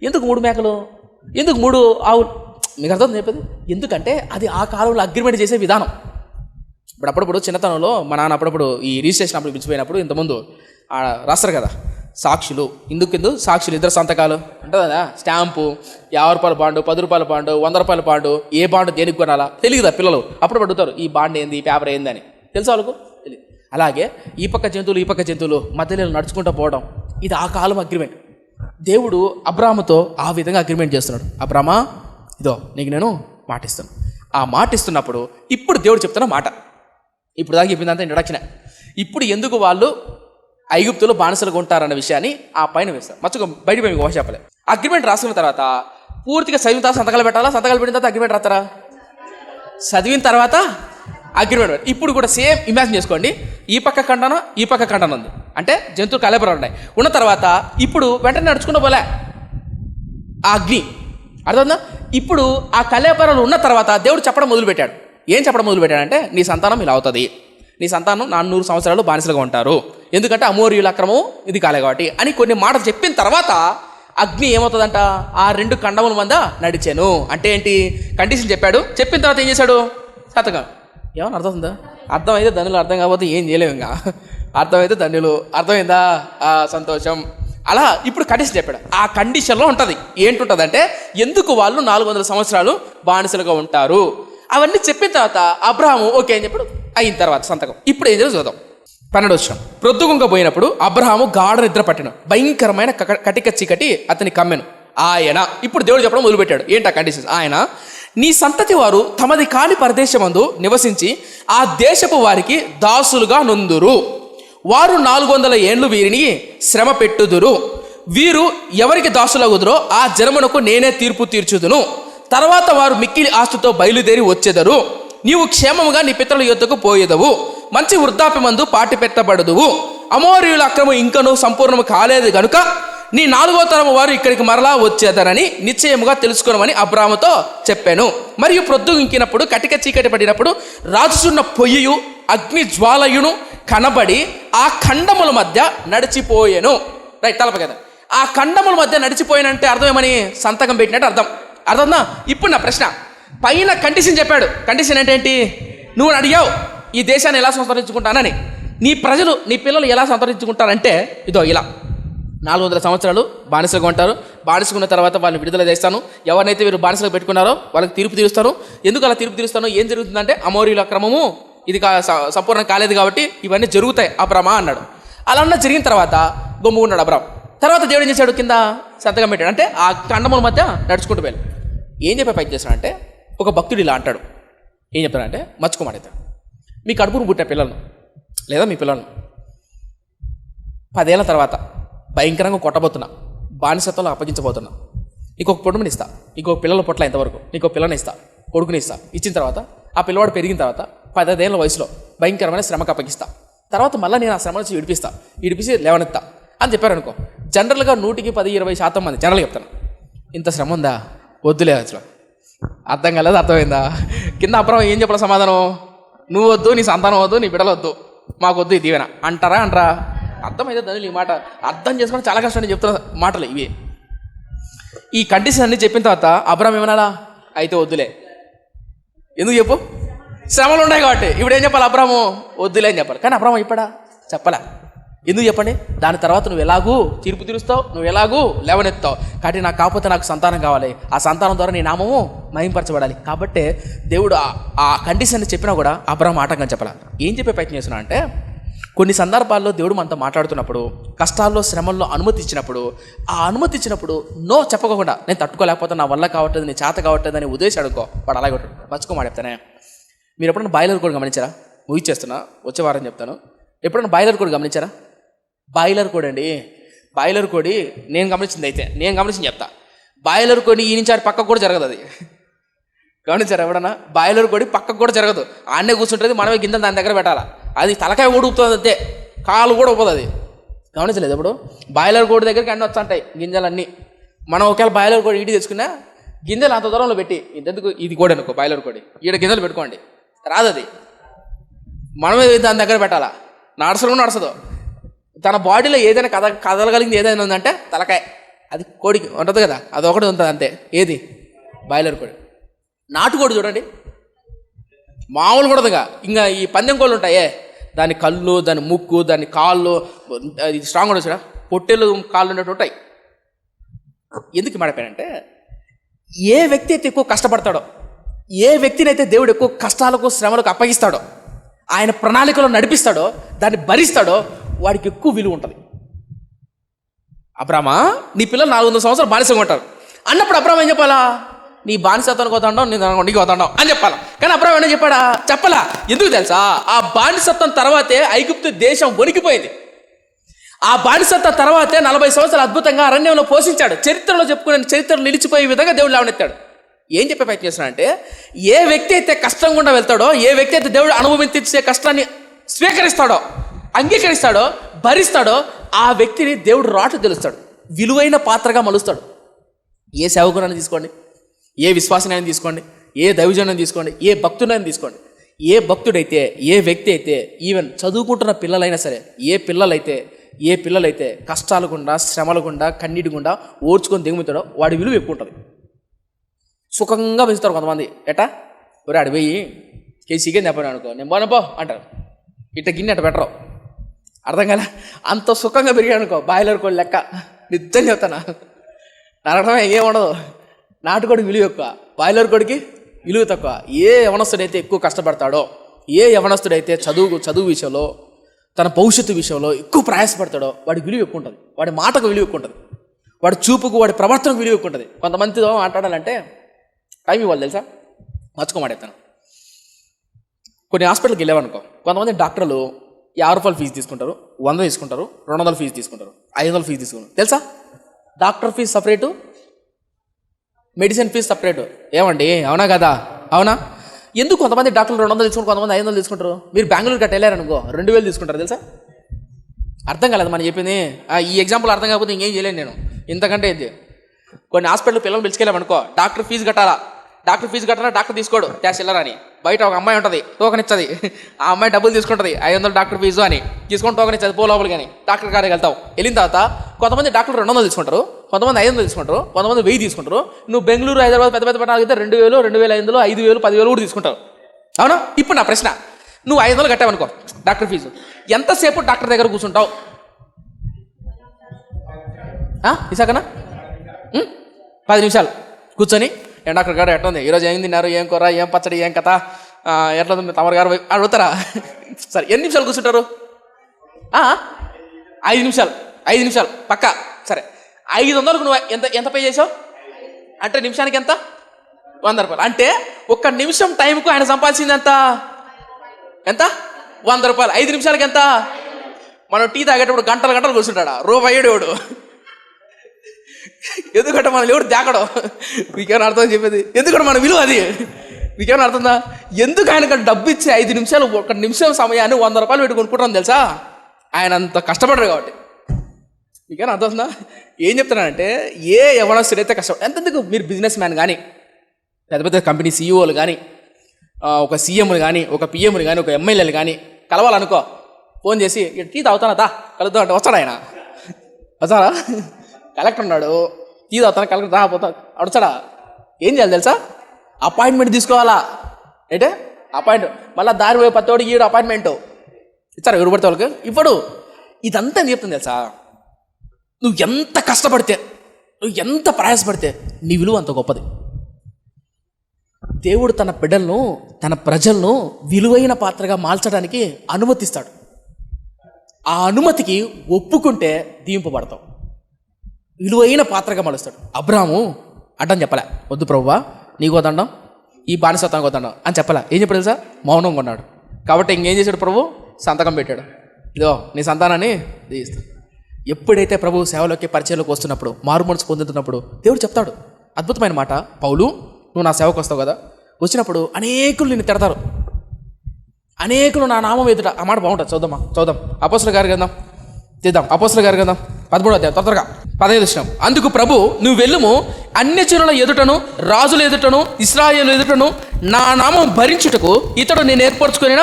ఎందుకు 3 మేకలు, ఎందుకు 3 ఆవులు? మీకు అర్థం చెప్పేది? ఎందుకంటే అది ఆ కాలంలో అగ్రిమెంట్ చేసే విధానం. ఇప్పుడు అప్పుడప్పుడు చిన్నతనంలో మా నాన్న అప్పుడప్పుడు ఈ రిజిస్ట్రేషన్ అప్పుడు పిలిచిపోయినప్పుడు ఇంతకుముందు రాస్తారు కదా సాక్షులు, ఇందుకు సాక్షులు, 2 సంతకాలు ఉంటుంది కదా, స్టాంపు, 50 రూపాయల బాండు, 10 రూపాయల బాండు, 100 రూపాయల బాండు, ఏ బాండు దేనికి కొనాలా తెలియదా పిల్లలు? అప్పుడు అడుగుతారు ఈ బాండ్ ఏంది, ఈ పేపర్ ఏంది అని. తెలుసా వాళ్ళకు? తెలియదు. అలాగే ఈ పక్క జంతువులు మధ్యలో నడుచుకుంటూ పోవడం, ఇది ఆ కాలం అగ్రిమెంట్. దేవుడు అబ్రాహాముతో ఆ విధంగా అగ్రిమెంట్ చేస్తున్నాడు. అబ్రామా, ఇదో నీకు నేను మాటిస్తాను. ఆ మాట ఇస్తున్నప్పుడు ఇప్పుడు దేవుడు చెప్తున్న మాట, ఇప్పుడు దాకా చెప్పిందంతా ఇంట్రడక్షన్. ఇప్పుడు ఎందుకు వాళ్ళు ఐగుప్తులో బానిసలుగా ఉంటారన్న విషయాన్ని ఆ పైన వేస్తారు. మచ్చుకో బయట మీకు ఊహ చెప్పలేదు. అగ్రిమెంట్ రాసుకున్న తర్వాత పూర్తిగా చదివిన తర్వాత సంతకాలు పెట్టాలా? సంతకాలు పెట్టిన తర్వాత అగ్రిమెంట్ రాస్తారా? చదివిన తర్వాత అగ్రిమెంట్. ఇప్పుడు కూడా సేమ్ ఇమాజిన్ చేసుకోండి. ఈ పక్క ఖండన ఉంది, అంటే జంతువులు కలేపరాలు ఉన్నాయి. ఉన్న తర్వాత ఇప్పుడు వెంటనే నడుచుకుంటూ పోలే ఆ అగ్ని. అర్థమవుతుందా? ఇప్పుడు ఆ కలేపరాలు ఉన్న తర్వాత దేవుడు చెప్పడం మొదలుపెట్టాడు. ఏం చెప్పడం మొదలుపెట్టాడంటే, నీ సంతానం ఇలా అవుతుంది, నీ సంతానం 400 సంవత్సరాలు బానిసలుగా ఉంటారు, ఎందుకంటే అమోరీయుల అక్రమం ఇది కాలే కాబట్టి అని కొన్ని మాటలు చెప్పిన తర్వాత అగ్ని ఏమవుతుందంట? ఆ 2 ఖండముల మంద నడిచాను. అంటే ఏంటి? కండిషన్ చెప్పాడు. చెప్పిన తర్వాత ఏం చేశాడు? సంతకం. ఏమన్నా అర్థమవుతుందా? అర్థమైతే ధనులు, అర్థం కాకపోతే ఏం చేయలేము. ఇంకా అర్థమైతే ధన్యులు, అర్థమైందా? సంతోషం. అలా ఇప్పుడు కండిషన్ చెప్పాడు. ఆ కండిషన్లో ఉంటుంది. ఏంటుంటుందంటే ఎందుకు వాళ్ళు 400 సంవత్సరాలు బానిసలుగా ఉంటారు అవన్నీ చెప్పిన తర్వాత అబ్రహాము ఓకే అని చెప్పాడు. అయిన తర్వాత సంతకం. ఇప్పుడు ఏం చేయాలో చూద్దాం. 12వ వచనం. ప్రొద్దుగుంక పోయినప్పుడు అబ్రహాము గాఢ నిద్ర పట్టిన, భయంకరమైన కటిక చీకటి అతని కమ్మెను. ఆయన ఇప్పుడు దేవుడు చెప్పడం మొదలుపెట్టాడు. ఏంటి ఆ కండిషన్స్? ఆయన నీ సంతతి వారు తమది కాని పరదేశమందు నివసించి ఆ దేశపు వారికి దాసులుగా నొందురు. వారు 400 ఏండ్లు వీరిని శ్రమ పెట్టుదురు. వీరు ఎవరికి దాసులగుదురో ఆ జనమునకు నేనే తీర్పు తీర్చుదును. తర్వాత వారు మిక్కిలి ఆస్తుతో బయలుదేరి వచ్చెదరు. నీవు క్షేమముగా నీ పితరుల యొద్దకు పోయేదవు. మంచి వృద్ధాప్యమందు పాటి పెట్టబడదువు. అమోరీయుల అక్రమం ఇంకనూ సంపూర్ణము కాలేదు గనుక నీ 4వ తరము వారు ఇక్కడికి మరలా వచ్చేదరని నిశ్చయముగా తెలుసుకోనమని అబ్రాహాముతో చెప్పాను. మరియు ప్రొద్దుగింకినప్పుడు కటిక చీకటి పడినప్పుడు రాజుచున్న పొయ్యియు అగ్ని జ్వాలయును కనబడి ఆ ఖండముల మధ్య నడిచిపోయాను. రైట్, తలప కదా. ఆ ఖండముల మధ్య నడిచిపోయానంటే అర్థం ఏమని? సంతకం పెట్టినట్టు అర్థం. అర్థందా? ఇప్పుడు నా ప్రశ్న, పైన కండిషన్ చెప్పాడు. కండిషన్ ఏంటేంటి? నువ్వు అడిగావు ఈ దేశాన్ని ఎలా సంతరించుకుంటానని. నీ ప్రజలు, నీ పిల్లలు ఎలా సంతరించుకుంటారంటే ఇదో ఇలా 400 సంవత్సరాలు బానిసలుగా ఉంటారు. బానిసకున్న తర్వాత వాళ్ళని విడుదల చేస్తాను. ఎవరినైతే వీరు బానిసలు పెట్టుకున్నారో వాళ్ళకి తీర్పు తీరుస్తాను. ఎందుకు అలా తీర్పు తీరుస్తాను? ఏం జరుగుతుందంటే అమోరీయుల అక్రమము ఇది సంపూర్ణం కాలేదు కాబట్టి ఇవన్నీ జరుగుతాయి అబ్రామా అన్నాడు. అలా అన్న జరిగిన తర్వాత గమ్ముకున్నాడు అబ్రామ్. తర్వాత దేవుడు ఏం చేశాడు? కింద సంతకం పెట్టాడు. అంటే ఆ ఖండముల మధ్య నడుచుకుంటూ వెళ్ళి ఏం చెప్పే పైకి చేస్తాడంటే ఒక భక్తుడు ఇలా అంటాడు. ఏం చెప్తాడంటే మర్చుకోమాడైతే మీ కడుపును పుట్టిన పిల్లలను లేదా మీ పిల్లలను 10 ఏళ్ల తర్వాత భయంకరంగా కొట్టబోతున్నా, బానిసత్వంలో అప్పగించబోతున్నా, నీకు ఒక పొడుముని ఇస్తా, నీకు ఒక పిల్లల పొట్ల ఇంతవరకు నీకు ఒక పిల్లని ఇస్తా, కొడుకుని ఇస్తా. ఇచ్చిన తర్వాత ఆ పిల్లవాడు పెరిగిన తర్వాత 15 ఏళ్ల వయసులో భయంకరమైన శ్రమకు అప్పగిస్తా. తర్వాత మళ్ళీ నేను ఆ శ్రమ నుంచి విడిపిసి లేవనెత్తా అని చెప్పారు అనుకో. జనరల్గా 100-10-20% మంది జనరల్గా చెప్తాను, ఇంత శ్రమ ఉందా, వద్దులే. అసలు అర్థం కాలేదు, అర్థమైందా? కింద అబ్రాహాము ఏం చెప్పాలి సమాధానం? నువ్వు వద్దు, నీ సంతానం వద్దు, నీ బిడ్డలు వద్దు, మాకు వద్దు, ఇది దీవెన అంటారా? అంటారా? అర్థమైతే దాని ఈ మాట అర్థం చేసుకోవడం చాలా కష్టం. నేను చెప్తున్న మాటలు ఇవి. ఈ కండిషన్ అన్ని చెప్పిన తర్వాత అబ్రాహాము ఏమన్నాడా? అయితే వద్దులే. ఎందుకు చెప్పు? శ్రమలు ఉన్నాయి కాబట్టి. ఇప్పుడు ఏం చెప్పాలి? అబ్రాహాము వద్దులే అని చెప్పాలి. కానీ అబ్రాహాము ఇప్పుడా చెప్పలే. ఎందుకు చెప్పండి? దాని తర్వాత నువ్వు ఎలాగూ తీర్పు తీరుస్తావు, నువ్వు ఎలాగూ లేవనెత్తావు. కాబట్టి నాకు కాకపోతే నాకు సంతానం కావాలి, ఆ సంతానం ద్వారా నీ నామము మహింపరచబడాలి. కాబట్టి దేవుడు ఆ కండిషన్ చెప్పినా కూడా అబ్రాహాము ఆటంకం చెప్పాలి. ఏం చెప్పే ప్రయత్నం చేస్తున్నా అంటే కొన్ని సందర్భాల్లో దేవుడు మనతో మాట్లాడుతున్నప్పుడు, కష్టాల్లో శ్రమల్లో అనుమతి ఇచ్చినప్పుడు, ఆ అనుమతి ఇచ్చినప్పుడు నో చెప్పకుండా నేను తట్టుకోలేకపోతే, నా వల్ల కావట్లేదు, నీ చేత కావట్లేదు అని ఉద్దేశం అడుకో. వాడు అలాగే ఉంటాడు. మర్చుకోమాట చెప్తానే. మీరు ఎప్పుడైనా బాయిలర్ కోడి గమనించారా? ముగిచ్చేస్తున్నా, వచ్చే వారం చెప్తాను. ఎప్పుడైనా బాయిలర్ కోడి గమనించారా? బాయిలర్ కోడి అండి, బాయిలర్ కోడి నేను గమనించింది చెప్తా. బాయిలర్ కోడి ఈ నుంచి ఆడి పక్కకు కూడా జరగదు. అది గమనించారా ఎవడన్నా? బాయిలర్ కోడి పక్కకు కూడా జరగదు, ఆడనే కూర్చుంటుంది. మనమే గింజలు దాని దగ్గర పెట్టాలా. అది తలకాయ కూడా ఊపుతుంది అంతే, కాలు కూడా ఊపదు. అది గమనించలేదు ఎప్పుడు? బాయిలర్ కోడి దగ్గరికి అన్నీ వచ్చాంటాయి గింజలన్నీ. మనం ఒకవేళ బాయిలర్ కోడి ఇంటికి తెచ్చుకున్నా గింజలు అంత దూరంలో పెట్టి, ఇంతెందుకు ఇది కోడి అనుకో, బాయిలర్ కోడి ఈడ గింజలు పెట్టుకోండి, రాదు. అది మనమే దాని దగ్గర పెట్టాలా. నడసదు. తన బాడీలో ఏదైనా కదలగలిగింది ఏదైనా ఉందంటే తలకాయ. అది కోడికి ఉంటుంది కదా, అది ఒకటి ఉంటుంది అంతే. ఏది? బాయిలర్ కోడి. నాటుకోడి చూడండి, మామూలు కూడదుగా. ఇంకా ఈ పందెం కోళ్ళు ఉంటాయే, దాని కళ్ళు, దాని ముక్కు, దాని కాళ్ళు స్ట్రాంగ్ ఉండదు చూడ, పొట్టెలు కాళ్ళు ఉన్నట్టు ఉంటాయి. ఎందుకు మాడిపోయానంటే ఏ వ్యక్తి అయితే ఎక్కువ కష్టపడతాడో, ఏ వ్యక్తినైతే దేవుడు ఎక్కువ కష్టాలకు శ్రమలకు అప్పగిస్తాడో, ఆయన ప్రణాళికలో నడిపిస్తాడో, దాన్ని భరిస్తాడో, వాడికి ఎక్కువ విలువ ఉంటుంది. అబ్రామా నీ పిల్లలు 400 సంవత్సరాలు బానిసంగా ఉంటారు అన్నప్పుడు అబ్రామా ఏం చెప్పాలా? నీ బానిసత్వానికి పోతాండావు, నీకు పోతాండావు అని చెప్పాలా. కానీ అబ్రామా ఏమైనా చెప్పాడా? చెప్పలా. ఎందుకు తెలుసా? ఆ బానిసత్వం తర్వాతే ఐగుప్తు దేశం వణికిపోయింది. ఆ బానిసత్వం తర్వాతే 40 సంవత్సరాలు అద్భుతంగా అరణ్యంలో పోషించాడు. చరిత్రలో చెప్పుకునే చరిత్రలో నిలిచిపోయే విధంగా దేవుడు లేవనెత్తాడు. ఏం చెప్పే ప్రయత్నం చేస్తున్నాడంటే ఏ వ్యక్తి అయితే కష్టం గుండా వెళ్తాడో, ఏ వ్యక్తి అయితే దేవుడు అనుభవించే కష్టాన్ని స్వీకరిస్తాడో, అంగీకరిస్తాడో, భరిస్తాడో, ఆ వ్యక్తిని దేవుడు రాటు తెలుస్తాడు, విలువైన పాత్రగా మలుస్తాడు. ఏ సేవకునైనా తీసుకోండి, ఏ విశ్వాసనైనా తీసుకోండి, ఏ దైవజనైనా తీసుకోండి, ఏ భక్తునైనా తీసుకోండి. ఏ భక్తుడైతే, ఏ వ్యక్తి అయితే, ఈవెన్ చదువుకుంటున్న పిల్లలైనా సరే, ఏ పిల్లలైతే కష్టాలు గుండా, శ్రమల గుండా, కన్నీటి గుండా ఓర్చుకొని దిగుతాడో వాడి విలువ ఎక్కువ ఉంటుంది. సుఖంగా పెంచుతారు కొంతమంది. ఎట్టా ఒరే అడిపోయి కేజీ చికెన్ తెప్పని అనుకో, నేను పోనపో అంటారు. ఇట్ట గిన్నె అట్ట పెట్టరు. అర్థం కదా? అంత సుఖంగా పెరిగాడు అనుకో, బాయిలర్ కోడి లెక్క. నిజం చెప్తానా, నరకడమే ఏముండదు. నాటుకోడికి విలువ ఎక్కువ, బాయిలర్ కోడికి విలువ తక్కువ. ఏ యవనస్తుడైతే ఎక్కువ కష్టపడతాడో, ఏ యవనస్తుడైతే చదువు విషయంలో, తన భవిష్యత్తు విషయంలో ఎక్కువ ప్రయాసపడతాడో వాడికి విలువ ఎక్కువ ఉంటుంది, వాడి మాటకు విలువ ఎక్కువ ఉంటుంది, వాడి చూపుకు, వాడి ప్రవర్తనకు విలువ ఎక్కువ ఉంటుంది. కొంతమందితో మాట్లాడాలంటే టైం ఇవ్వాలి తెలుసా. మర్చుకోమాడేస్తాను. కొన్ని హాస్పిటల్కి వెళ్ళామనుకో, కొంతమంది డాక్టర్లు 50 రూపాయలు ఫీజు తీసుకుంటారు, 100 తీసుకుంటారు, 200 ఫీజు తీసుకుంటారు, 500 ఫీజు తీసుకుంటారు. తెలుసా? Doctor fee separate, medicine fee separate. ఏమండి, అవునా కదా? అవునా? ఎందుకు కొంతమంది డాక్టర్లు 200 తీసుకుంటారు, కొంతమంది 500 తీసుకుంటారు? మీరు బెంగళూరు గట్ట వెళ్ళారనుకో 2000 తీసుకుంటారు. తెలుసా? అర్థం కాలేదు మనం చెప్పింది. ఈ ఎగ్జాంపుల్ అర్థం కాకపోతే ఇంకేం చేయలేను నేను. ఇంతకంటే ఇది కొన్ని హాస్పిటల్ పిల్లలు పిలుచుకెళ్ళామనుకో, డాక్టర్ ఫీజు కట్టాలా, డాక్టర్ తీసుకోడు క్యాష్ వెళ్ళరని. బయట ఒక అమ్మాయి ఉంటుంది, టోకన్ ఇస్తుంది. ఆ అమ్మాయి డబ్బులు తీసుకుంటుంది, 500 డాక్టర్ ఫీజు అని తీసుకొని టోకన్ ఇస్తుంది. పో లోపలికి అని డాక్టర్ గారికి వెళ్తావు. వెళ్ళిన తర్వాత కొంతమంది డాక్టర్లు 200 తీసుకుంటారు, కొంతమంది 500 తీసుకుంటారు, కొంతమంది 1000 తీసుకుంటారు. నువ్వు బెంగళూరు, హైదరాబాద్ పెద్ద పెద్ద పట్టణాలు అయితే 2000, 2500, 5000, 10,000 కూడా తీసుకుంటావు. అవునా? ఇప్పుడు నా ప్రశ్న, నువ్వు 500 కట్టావనుకో డాక్టర్ ఫీజు, ఎంతసేపు డాక్టర్ దగ్గర కూర్చుంటావు? ఇసాకనా 10 నిమిషాలు కూర్చొని, డాక్టర్ గారు ఎట్లా ఉంది ఈరోజు, ఏం తిన్నారు, ఏం కూర, ఏం పచ్చడి, ఏం కథ, ఎట్లా ఉంది తమరు గారు అడుగుతారా? సరే, ఎన్ని నిమిషాలు కూర్చుంటారు? 5 నిమిషాలు పక్కా. సరే, 500కు నువ్వు ఎంత పే చేసావు అంటే నిమిషానికి ఎంత? 100 రూపాయలు. అంటే ఒక్క నిమిషం టైంకు ఆయన సంపాదించింది ఎంత? 100 రూపాయలు. 5 నిమిషాలకి ఎంత? మనం టీ తాగేటప్పుడు గంటలు కూర్చుంటాడా? రూపాయి ఏడు. ఎందుకంటే మనం ఎవడు దాకడం. మీకేమైనా అర్థం చెప్పేది? ఎందుకంటే మన విలువ అది. మీకేమైనా అర్థందా? ఎందుకు ఆయనకు డబ్బు ఇచ్చి 5 నిమిషాలు, 1 నిమిషం సమయాన్ని 100 రూపాయలు పెట్టి కొనుక్కుంటాం తెలుసా? ఆయన అంత కష్టపడరు కాబట్టి. మీకేమైనా అర్థం? ఏం చెప్తున్నానంటే, ఏ యవనస్తుడైతే ఎంతెందుకు మీరు బిజినెస్ మ్యాన్ కానీ, పెద్ద పెద్ద కంపెనీ సీఈఓలు కానీ, ఒక సీఎంలు కానీ, ఒక పిఎంలు కానీ, ఒక ఎమ్మెల్యేలు కానీ కలవాలనుకో, ఫోన్ చేసి టీ తాగుతానా కలుద్దాం అంటే వస్తాడు ఆయన? వస్తాడా? కలెక్టర్ ఉన్నాడు, టీ తాగుతాను, కలెక్టర్ రాకపోతా అడుచాడా? ఏం చేయాలి తెలుసా? అపాయింట్మెంట్ తీసుకోవాలా. ఏంటే అపాయింట్మెంట్? మళ్ళీ దారి పోయి 10 ఈడు అపాయింట్మెంట్ ఇచ్చారు, ఎవరు పడితే వాళ్ళకి ఇవ్వడు. ఇదంతా ఏం చెప్తుంది తెలుసా? నువ్వు ఎంత కష్టపడితే, నువ్వు ఎంత ప్రయాసపడితే నీ విలువ అంత గొప్పది. దేవుడు తన బిడ్డలను, తన ప్రజలను విలువైన పాత్రగా మార్చడానికి అనుమతిస్తాడు. ఆ అనుమతికి ఒప్పుకుంటే దీవింపబడతావు, విలువైన పాత్రగా మలుస్తాడు. అబ్రాహాము అడ్డం చెప్పలే, వద్దు ప్రభువా నీకు వదండం, ఈ బానిసత్వానికి వదండం అని చెప్పలే. ఏం చెప్పాడు తెలుసా? మౌనంగా ఉన్నాడు. కాబట్టి ఇంకేం చేశాడు? ప్రభు సంతకం పెట్టాడు, ఇదో నీ సంతానాన్ని దీవిస్తాడు. ఎప్పుడైతే ప్రభు సేవలోకి, పరిచయంలోకి వస్తున్నప్పుడు, మారు మనసు పొందుతున్నప్పుడు దేవుడు చెప్తాడు అద్భుతమైన మాట. పౌలు, నువ్వు నా సేవకు వస్తావు కదా, వచ్చినప్పుడు అనేకులు నిన్ను తిడతారు, అనేకులు నా నామం ఎదుట. ఆ మాట బాగుంటుంది, చూద్దాం. అపోస్తలుల గారి గ్రంథం తీద్దాం. అపోస్తలుల గారి గ్రంథం 13వ అధ్యాయం, త్వరగా 15వ వచనం. అందుకు ప్రభు, నువ్వు వెళ్ళుము, అన్యజనుల ఎదుటను, రాజుల ఎదుటను, ఇశ్రాయేలు ఎదుటను నా నామం భరించుటకు ఇతడు నేను ఏర్పరచుకుని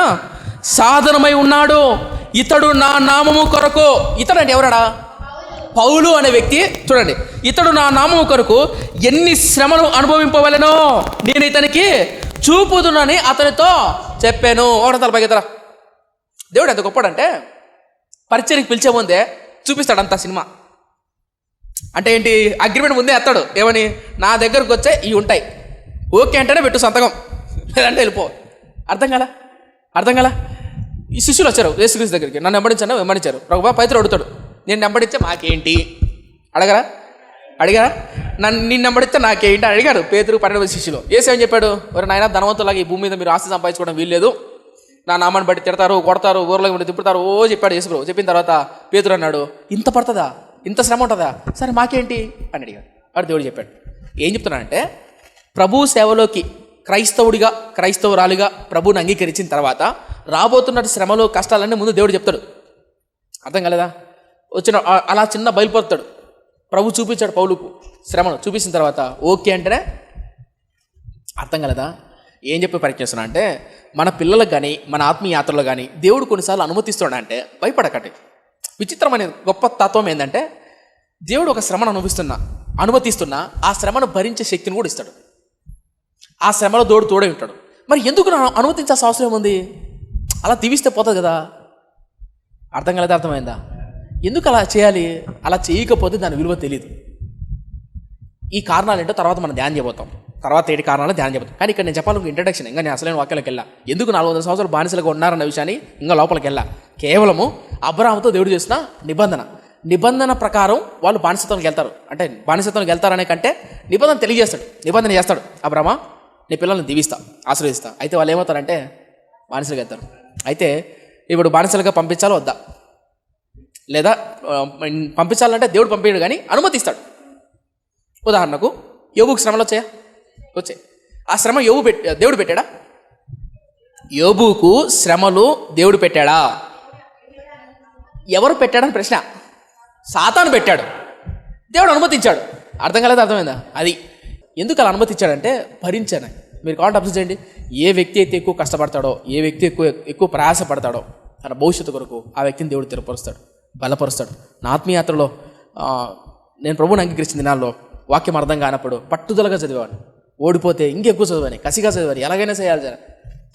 సాధనమై ఉన్నాడు. ఇతడు నా నామము కొరకు. ఇతడు అంటే ఎవరాడా? పౌలు అనే వ్యక్తి. చూడండి, ఇతడు నా నామము కొరకు ఎన్ని శ్రమలు అనుభవింపవలెనో నేను ఇతనికి చూపుదునని అతనితో చెప్పాను. ఒకటి తలపైకి ఇతర. దేవుడు ఎంత గొప్పడంటే, పరిచయకి పిలిచే ముందే చూపిస్తాడు అంత సినిమా. అంటే ఏంటి? అగ్రిమెంట్ ముందే ఎత్తాడు. ఏమని? నా దగ్గరకు వచ్చే ఇవి ఉంటాయి, ఓకే అంటేనే పెట్టు సంతకం, లేదంటే వెళ్ళిపో. అర్థం కాల. ఈ శిష్యులు వచ్చారు యేసుక్రీస్తు దగ్గరికి, నన్ను వెంబడించారు. ప్రభువా పైతులు అడుగుతాడు, నేను వెంబడిస్తే మాకేంటి అడిగారా? నిన్ను వెంబడిస్తే నాకేంటి అడిగాడు పేతురు, 12 శిష్యులు. ఏసేమని చెప్పాడు? ఎవరు నాయన, ధనవంతులాగా ఈ భూమి మీద మీరు ఆస్తి సంపాదించుకోవడం వీల్లేదు, నా నామాన్ని బట్టి తిడతారు, కొడతారు, ఊర్లోకి బట్టి తిప్పుతారు, చెప్పాడు యేసుప్రభు. చెప్పిన తర్వాత పేతురు అన్నాడు, ఇంత పడుతుందా, ఇంత శ్రమ ఉంటుందా, సరే మాకేంటి అని అడిగాడు. వాడు దేవుడు చెప్పాడు. ఏం చెప్తున్నానంటే, ప్రభు సేవలోకి క్రైస్తవురాలిగా ప్రభువుని అంగీకరించిన తర్వాత రాబోతున్న శ్రమలు, కష్టాలన్నీ ముందు దేవుడు చెప్తాడు. అర్థం కాలేదా? వచ్చిన అలా చిన్న బయలుపరుతాడు. ప్రభు చూపించాడు పౌలుకు శ్రమను. చూపించిన తర్వాత ఓకే అంటేనే. అర్థం కాలేదా? ఏం చెప్పి పరిచయిస్తున్నా అంటే, మన పిల్లలకు కానీ, మన ఆత్మీయ యాత్రలో కానీ దేవుడు కొన్నిసార్లు అనుమతిస్తాడు అంటే భయపడకండి. విచిత్రమైన గొప్ప తత్వం ఏంటంటే, దేవుడు ఒక శ్రమను అనుమతిస్తున్నా ఆ శ్రమను భరించే శక్తిని కూడా ఇస్తాడు. ఆ శ్రమలో తోడే ఉంటాడు. మరి ఎందుకు అనుమతించాల్సిన అవసరం ఏముంది? అలా దీవిస్తే పోతుంది కదా. అర్థం కాలేదా? అర్థమైందా? ఎందుకు అలా చేయాలి? అలా చేయకపోతే దాని విలువ తెలియదు. ఈ కారణాలు ఏంటో తర్వాత మనం ధ్యానం చేయబోతాం. తర్వాత 7 కారణాలు ధ్యానం చేయబోతాం. కానీ ఇక్కడ నేను చెప్పాలి ఇంట్రడక్షన్, ఇంకా నేను అసలైన వాక్యాలకు వెళ్ళా. ఎందుకు 400 సంవత్సరాలు బానిసలుగా ఉన్నారన్న విషయాన్ని ఇంకా లోపలికి వెళ్ళా. కేవలము అబ్రాహాముతో దేవుడు చేసిన నిబంధన ప్రకారం వాళ్ళు బానిసత్వానికి వెళ్తారు. అంటే బానిసత్వానికి వెళ్తారనే కంటే నిబంధన తెలియజేస్తాడు, నిబంధన చేస్తాడు. అబ్రామా, నీ పిల్లల్ని దీవిస్తా, ఆశీర్వదిస్తా. అయితే వాళ్ళు ఏమవుతారంటే బానిసలుగా వెళ్తారు. అయితే ఇప్పుడు బానిసలుగా పంపించాలో వద్దా, లేదా పంపించాలంటే దేవుడు పంపించాడు కానీ అనుమతిస్తాడు. ఉదాహరణకు యోబుకు శ్రమలు వచ్చాయి. ఆ శ్రమ దేవుడు పెట్టాడా? యోబుకు శ్రమలు దేవుడు పెట్టాడా? ఎవరు పెట్టాడని ప్రశ్న. సాతాను పెట్టాడు, దేవుడు అనుమతించాడు. అర్థం కాలేదు, అర్థమైందా? అది ఎందుకు అలా అనుమతించాడంటే భరించాను. మీరు కావాలంటే అబ్జర్వ్ చేయండి. ఏ వ్యక్తి అయితే ఎక్కువ కష్టపడతాడో, ఏ వ్యక్తి ఎక్కువ ప్రయాసపడతాడో తన భవిష్యత్తు కొరకు, ఆ వ్యక్తిని దేవుడు స్థిరపరుస్తాడు, బలపరుస్తాడు. నా ఆత్మీయాత్రలో నేను ప్రభువుని అంగీకరించిన దినాల్లో వాక్యం అర్థం కానప్పుడు పట్టుదలగా చదివేవాడిని. ఓడిపోతే ఇంకెక్కువ చదివాని, కసిగా చదివాని, ఎలాగైనా చేయాలి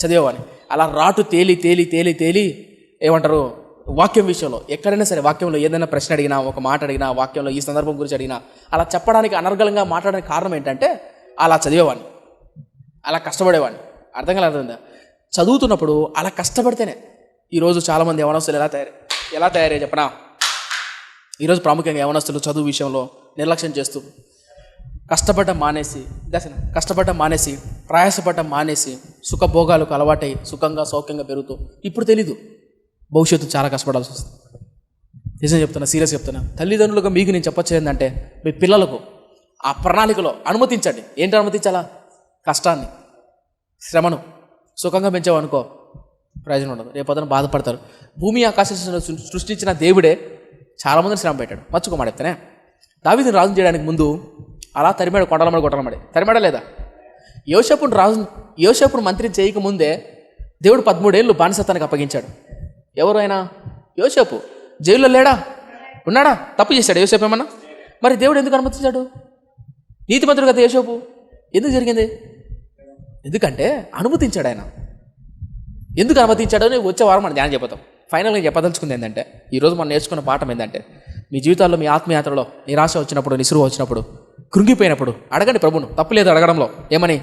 చదివేవాడిని. అలా రాటు తేలి ఏమంటారు, వాక్యం విషయంలో ఎక్కడైనా సరే, వాక్యంలో ఏదైనా ప్రశ్న అడిగినా, ఒక మాట అడిగినా, వాక్యంలో ఈ సందర్భం గురించి అడిగినా, అలా చెప్పడానికి అనర్గళంగా మాట్లాడడానికి కారణం ఏంటంటే అలా చదివేవాడిని, అలా కష్టపడేవాడిని. అర్థం కాలేదా? చదువుతున్నప్పుడు అలా కష్టపడితేనే. ఈరోజు చాలామంది యవనస్తులు ఎలా తయారయ్యారు చెప్పనా? ఈరోజు ప్రాముఖ్యంగా యవనస్తులు చదువు విషయంలో నిర్లక్ష్యం చేస్తూ కష్టపడడం మానేసి ప్రయాసపడడం మానేసి సుఖభోగాలకు అలవాటై సుఖంగా సౌఖ్యంగా పెరుగుతూ ఇప్పుడు తెలీదు, భవిష్యత్తు చాలా కష్టపడాల్సి వస్తుంది. నిజం చెప్తున్నా, సీరియస్ చెప్తున్నా. తల్లిదండ్రులుగా మీకు నేను చెప్పొచ్చు ఏంటంటే, మీ పిల్లలకు ఆ ప్రణాళికలో అనుమతించండి. ఏంటి అనుమతించాలా? కష్టాన్ని, శ్రమను. సుఖంగా పెంచామనుకో ప్రయోజనం ఉండదు, రేపొద్దున బాధపడతారు. భూమి ఆకాశాలను సృష్టించిన దేవుడే చాలామందిని శ్రమ పెట్టాడు. మర్చుకోమాడెప్తానే. దావీదుని రాజు చేయడానికి ముందు అలా తరిమాడు, కొండలమడి కొట్టలమడి. తరిమాడా లేదా? యోసేపును మంత్రిని చేయకముందే దేవుడు 13 ఏళ్ళు బానిసత్వానికి అప్పగించాడు. ఎవరు ఆయన? యోసేపు. జైల్లో లేడా? ఉన్నాడా? తప్పు చేశాడు యోసేపు ఏమన్నా? మరి దేవుడు ఎందుకు అనుమతించాడు? నీతిమంతుడు కదా యోసేపు. ఎందుకు జరిగింది? ఎందుకంటే అనుమతించాడు ఆయన. ఎందుకు అనుమతించాడో వచ్చే వారం మనం ధ్యానం చెబుతాం. ఫైనల్గా చెప్పదలుచుకుంది ఏంటంటే, ఈరోజు మనం నేర్చుకున్న పాఠం ఏంటంటే, మీ జీవితాల్లో మీ ఆత్మయాత్రలో నిరాశ వచ్చినప్పుడు, నిస్రువు వచ్చినప్పుడు, కృంగిపోయినప్పుడు అడగండి ప్రభును. తప్పులేదు అడగడంలో. ఏమని?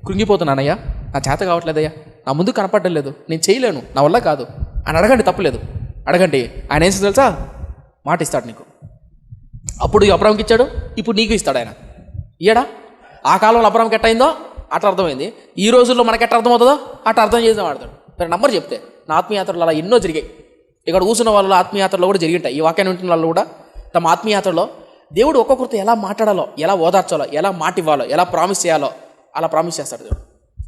కృంగిపోతున్నానయ్యా, నా చేత కావట్లేదయ్యా, నా ముందు కనపడడం లేదు, నేను చేయలేను, నా వల్ల కాదు అని అడగండి. తప్పులేదు, అడగండి. ఆయన ఏం తెలుసా? మాట ఇస్తాడు నీకు. అప్పుడు అబ్రాహాంకి ఇచ్చాడు, ఇప్పుడు నీకు ఇస్తాడు ఆయన. ఇయ్యడా? ఆ కాలంలో అబ్రాహాంకి ఎట్ట అయిందో అట్లా అర్థమైంది. ఈ రోజుల్లో మనకి ఎట్లా అర్థమవుతుందో అట్లా అర్థం చేసి వాడతాడు. మరి నంబర్ చెప్తే నా ఆత్మీయాత్రలు అలా ఎన్నో జరిగాయి. ఇక్కడ కూర్చున్న వాళ్ళ ఆత్మీయాత్రలో కూడా జరిగింటాయి. ఈ వాక్యాన్ని వింటున్న వాళ్ళు కూడా తమ ఆత్మీయాత్రలో దేవుడు ఒక్కొక్కరితో ఎలా మాట్లాడాలో, ఎలా ఓదార్చాలో, ఎలా మాట ఇవ్వాలో, ఎలా ప్రామిస్ చేయాలో అలా ప్రామిస్ చేస్తాడు దేవుడు.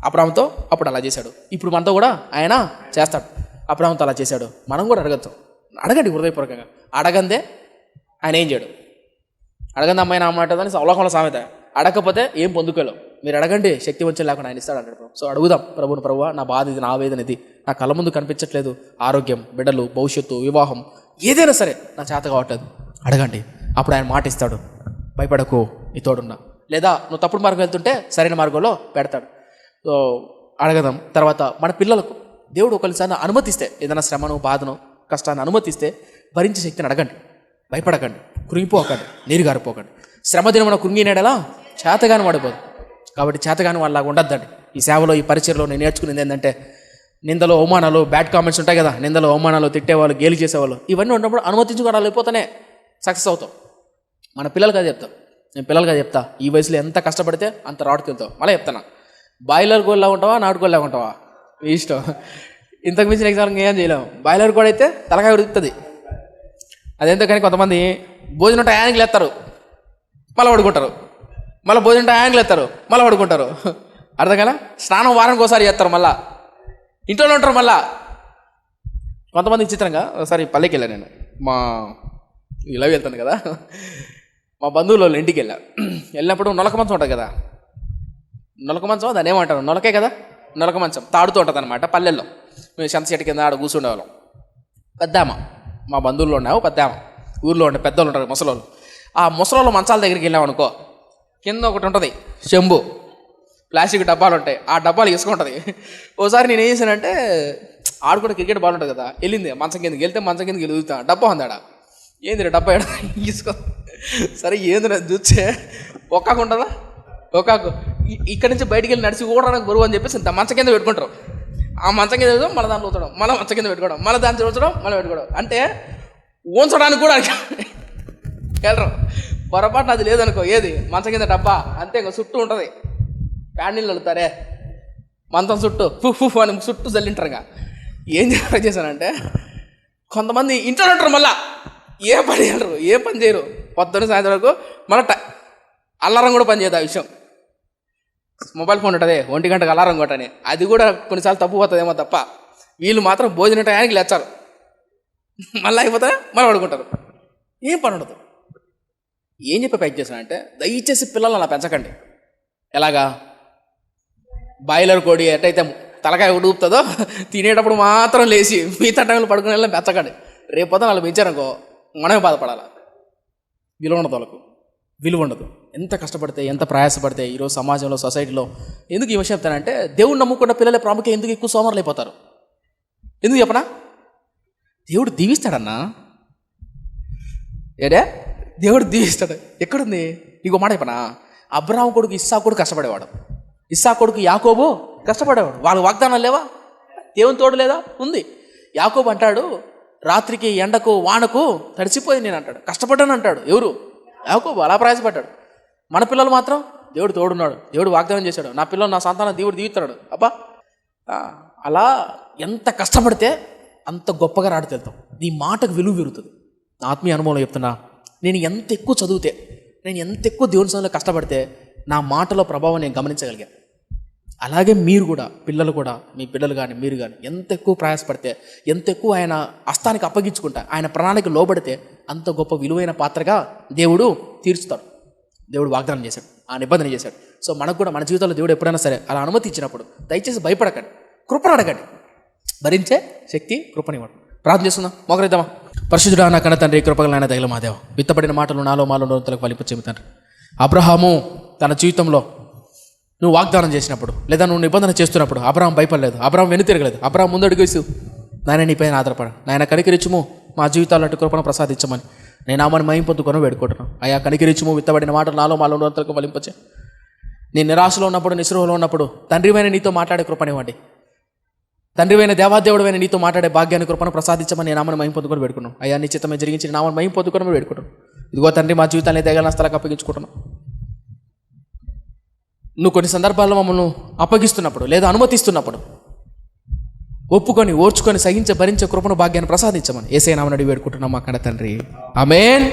అబ్రాహాముతో అప్పుడు అలా చేశాడు, ఇప్పుడు మనతో కూడా ఆయన చేస్తాడు. అబ్రాహాముతో అలా చేశాడు, మనం కూడా అడగచ్చు. అడగండి హృదయపూర్వకంగా. అడగందే ఆయన ఏం చేయడు. అడగంది అమ్మాయి నా మాట అని అవలోకంలో సామెత. అడగకపోతే ఏం పొందుకోలేవు. మీరు అడగండి, శక్తి వచ్చే లేకుండా ఆయన ఇస్తాడు అంటాడు. సో అడుగుదాం ప్రభువును, ప్రభువా నా బాధ ఇది, నా వేదన ఇది, నా కళ్ళ ముందు కనిపించట్లేదు, ఆరోగ్యం, బిడ్డలు, భవిష్యత్తు, వివాహం, ఏదైనా సరే నా చేత కావట్లేదు. అడగండి, అప్పుడు ఆయన మాట ఇస్తాడు. భయపడకు, నీ తోడున్నా. లేదా నువ్వు తప్పుడు మార్గం వెళ్తుంటే సరైన మార్గంలో పెడతాడు. సో అడగదాం. తర్వాత మన పిల్లలకు దేవుడు ఒకసారి అనుమతిస్తే, ఏదైనా శ్రమను, బాధను, కష్టాన్ని అనుమతిస్తే భరించే శక్తిని అడగండి. భయపడకండి, కృంగిపోకండి, నీరు గారిపోకండి. శ్రమ దినమున కృంగినేడలా చేతగాని వాడిపోదు. కాబట్టి చేతగాని వాళ్ళలాగా ఉండద్దండి. ఈ సేవలో, ఈ పరిచయలో నేను నేర్చుకునేది ఏంటంటే, నిందలు, అవమానాలు, బ్యాడ్ కామెంట్స్ ఉంటాయి కదా, నిందలు, అవమానాలు, తిట్టేవాళ్ళు, గేలి చేసేవాళ్ళు, ఇవన్నీ ఉన్నప్పుడు అనుమతించుకోవడాలు అయిపోతానే సక్సెస్ అవుతాం. మన పిల్లలుగా చెప్తాం, నేను పిల్లలుగా చెప్తా, ఈ వయసులో ఎంత కష్టపడితే అంత రాటుకు వెళ్తావు. మళ్ళీ చెప్తాను, బాయిలర్ కోళ్ళ ఉంటావా, నాటుకోళ్ళ ఉంటావా, ఇష్టం. ఇంతకు మించిన ఎగ్జామ్ ఏం చేయలేము. బాయిలర్ కోడ్ అయితే తలకాయ ఉడుకుతుంది. అదేంతో కానీ కొంతమంది భోజనం టయానికి లేస్తారు, మళ్ళీ పడుకుంటారు. మళ్ళీ భోజనం టయానికి లేస్తారు, మళ్ళీ పడుకుంటారు. అర్థం కదా? స్నానం వారానికి ఒకసారి చేస్తారు, మళ్ళీ ఇంట్లోనే ఉంటారు. మళ్ళీ కొంతమంది చిత్రంగా ఒకసారి పల్లెకి వెళ్ళాను నేను. మా ఇలా వెళ్తాను కదా, మా బంధువుల వాళ్ళ ఇంటికి వెళ్ళినప్పుడు నొలక మంచం ఉంటుంది కదా, నొలక మంచం దాన్ని ఏమంటారు, నొలకే కదా, నొలక మంచం తాడుతూ ఉంటుంది అనమాట. పల్లెల్లో మేము సంత చెట్టు కింద ఆడ కూర్చుండేవాళ్ళం. పెద్దామ, మా బంధువుల్లో ఉన్నావు పెద్దామ, ఊర్లో ఉండే పెద్దోళ్ళు ఉంటారు, ముసలోళ్ళు. ఆ ముసలోళ్ళు మంచాల దగ్గరికి వెళ్ళామనుకో, కింద ఒకటి ఉంటుంది చెంబు, ప్లాస్టిక్ డబ్బాలు ఉంటాయి, ఆ డబ్బాలు ఇసుకుంటుంది. ఓసారి నేను ఏం చేశానంటే, ఆడుకుంటే క్రికెట్ బాల్ ఉంటుంది కదా, వెళ్ళింది మంచం కిందకి వెళ్తే మంచం కిందకి వెళ్తా, డబ్బా ఉంది ఆడ. ఏంది డబ్బా తీసుకో. సరే ఏంది చూస్తే ఒక్కాకు ఉంటుందా? ఒక్కాకు ఇక్కడి నుంచి బయటికి వెళ్ళి నడిచి కూడడానికి బరువు అని చెప్పేసి ఇంత మంచం కింద పెట్టుకుంటారు. ఆ మంచం కింద పెట్టుకోవడం, మళ్ళీ దాంట్లో ఉంచడం, మళ్ళీ మంచం కింద పెట్టుకోవడం, మళ్ళీ దాన్ని చూచడం, మళ్ళీ పెట్టుకోవడం. అంటే ఉంచడానికి కూడా వెళ్ళరు. పొరపాటున అది లేదనుకో, ఏది మంచం కింద డబ్బా అంతే, ఇంకా చుట్టూ ఉంటుంది. ప్యాడిల్ వెళ్తారే మంచం చుట్టూ ఫుఫ్ అని చుట్టూ చల్లింటారు. ఇంకా ఏం చేశానంటే కొంతమంది ఇంట్లో ఉంటారు, మళ్ళీ ఏ పని చేయరు, ఏ పని చేయరు. పొద్దున్న సాయంత్రం వరకు మళ్ళీ అల్లారం కూడా పని చేయదు. ఆ విషయం మొబైల్ ఫోన్ ఉంటుంది 1 గంటకు అలారం కొట్టని, అది కూడా కొన్నిసార్లు తప్పు పోతుందేమో తప్ప వీళ్ళు మాత్రం భోజనం టయానికి లేచారు, మళ్ళీ అయిపోతే మళ్ళీ పడుకుంటారు. ఏం పని ఉండదు. ఏం చెప్పి ప్యాక్ చేశానంటే దయచేసి పిల్లలు అలా పెంచకండి. ఎలాగా? బాయిలర్ కోడి ఎట్టయితే తలకాయ ఉడుపుతుందో తినేటప్పుడు మాత్రం లేచి మిగతా టైంలో పడుకునే పెంచకండి. రేపొద్దున వాళ్ళు పెంచారనుకో మనమే బాధపడాలి. విలువ ఉండదు, వాళ్ళకు విలువ ఉండదు. ఎంత కష్టపడితే, ఎంత ప్రయాసపడితే ఈరోజు సమాజంలో, సొసైటీలో. ఎందుకు ఈ విషయం చెప్తానంటే దేవుడు నమ్ముకున్న పిల్లల ప్రాముఖ్యం ఎందుకు ఎక్కువ సోమరులు అయిపోతారు? ఎందుకు చెప్పనా? దేవుడు దీవిస్తాడన్నా. ఏడే దేవుడు దీవిస్తాడు. ఎక్కడుంది? నీకు మాట చెప్పనా? అబ్రాహాము కొడుకు ఇస్సాకు కొడుకు కష్టపడేవాడు, ఇస్సాకు కొడుకు యాకోబు కష్టపడేవాడు. వాళ్ళకి వాగ్దానాలు లేవా? దేవుని తోడు లేదా? ఉంది. యాకోబు అంటాడు, రాత్రికి ఎండకు వానకు తడిసిపోయింది నేను అంటాడు, కష్టపడ్డాను అంటాడు. ఎవరు? యాకోబు. అలా ప్రయాసపడ్డాడు. మన పిల్లలు మాత్రం దేవుడు తోడున్నాడు, దేవుడు వాగ్దానం చేశాడు, నా పిల్లలు, నా సంతానం దేవుడు దీవిస్తాడు. అబ్బా, అలా ఎంత కష్టపడితే అంత గొప్పగా రాడితే వెళ్తాం. నీ మాటకు విలువ పెరుగుతుంది. నా ఆత్మీయ అనుభవంలో చెప్తున్నా, నేను ఎంత ఎక్కువ చదివితే, నేను ఎంత ఎక్కువ దేవుని సమయంలో కష్టపడితే నా మాటలో ప్రభావం నేను గమనించగలిగాను. అలాగే మీరు కూడా, పిల్లలు కూడా, మీ పిల్లలు కానీ మీరు కానీ ఎంత ఎక్కువ ప్రయాసపడితే, ఎంత ఎక్కువ ఆయన హస్తానికి అప్పగించుకుంటా, ఆయన ప్రణాళిక లోబడితే అంత గొప్ప విలువైన పాత్రగా దేవుడు తీర్చుతాడు. దేవుడు వాగ్దానం చేశాడు, ఆ నిబంధన చేశాడు. సో మనకు కూడా మన జీవితంలో దేవుడు ఎప్పుడైనా సరే అలా అనుమతి ఇచ్చినప్పుడు దయచేసి భయపడకండి, కృపను అడగండి. భరించే శక్తి కృపనివ్వడు. ప్రార్థన చేస్తున్నాం, మోకరిద్దామా. పరిశుద్ధుడా నా కన్న తండ్రి, కృపగల నాయన, దయగల మా దేవ, విత్తబడిన మాటలు నాలో మాలో నోరుతలకు ఫలింపచేయు తండ్రి. అబ్రహాము తన జీవితంలో నువ్వు వాగ్దానం చేసినప్పుడు, లేదా నువ్వు నిబంధన చేస్తున్నప్పుడు అబ్రహాం భయపడలేదు, అబ్రహాం వెనుతిరగలేదు, అబ్రహాం ముందడుగు వేసి నాయన నీపైన ఆధారపడ, నాయన కనికరించుము, మా జీవితాల్లో అటు కృపను ప్రసాదించమని నేను నామని మహిమ పొందుకొని వేడుకుంటున్నాను. అయ్యా కనికరించుము, విత్తబడిన మాటలు నాలో మాలో నోరుతలకు ఫలింపచే. నేను నిరాశలో ఉన్నప్పుడు, నిస్పృహలో ఉన్నప్పుడు తండ్రివైన నీతో మాట్లాడే కృపనివ్వండి. తండ్రివైన దేవాదేవుడైన నీతో మాట్లాడే భాగ్యాన్ని, కృపను ప్రసాదించమని నేను నామని మహిమ పొందుకొని వేడుకున్నాను. అయ్యా నీ చిత్తమే జరిగించి నామని మహిమ పొందుకొని వేడుకుంటున్నాను. ఇదిగో తండ్రి, మా జీవితాన్ని దయగల స్థలకు అప్పగించుకుంటున్నాను. నువ్వు కొన్ని సందర్భాల్లో మమ్మల్ని అప్పగిస్తున్నప్పుడు లేదా అనుమతిస్తున్నప్పుడు ఒప్పుకొని, ఓర్చుకొని, సహించే, భరించే కృపను, భాగ్యాన్ని ప్రసాదించమని యేసయ్య నామమున అడిగి వేడుకుంటున్నాం మా కన్న తండ్రి. ఆమేన్.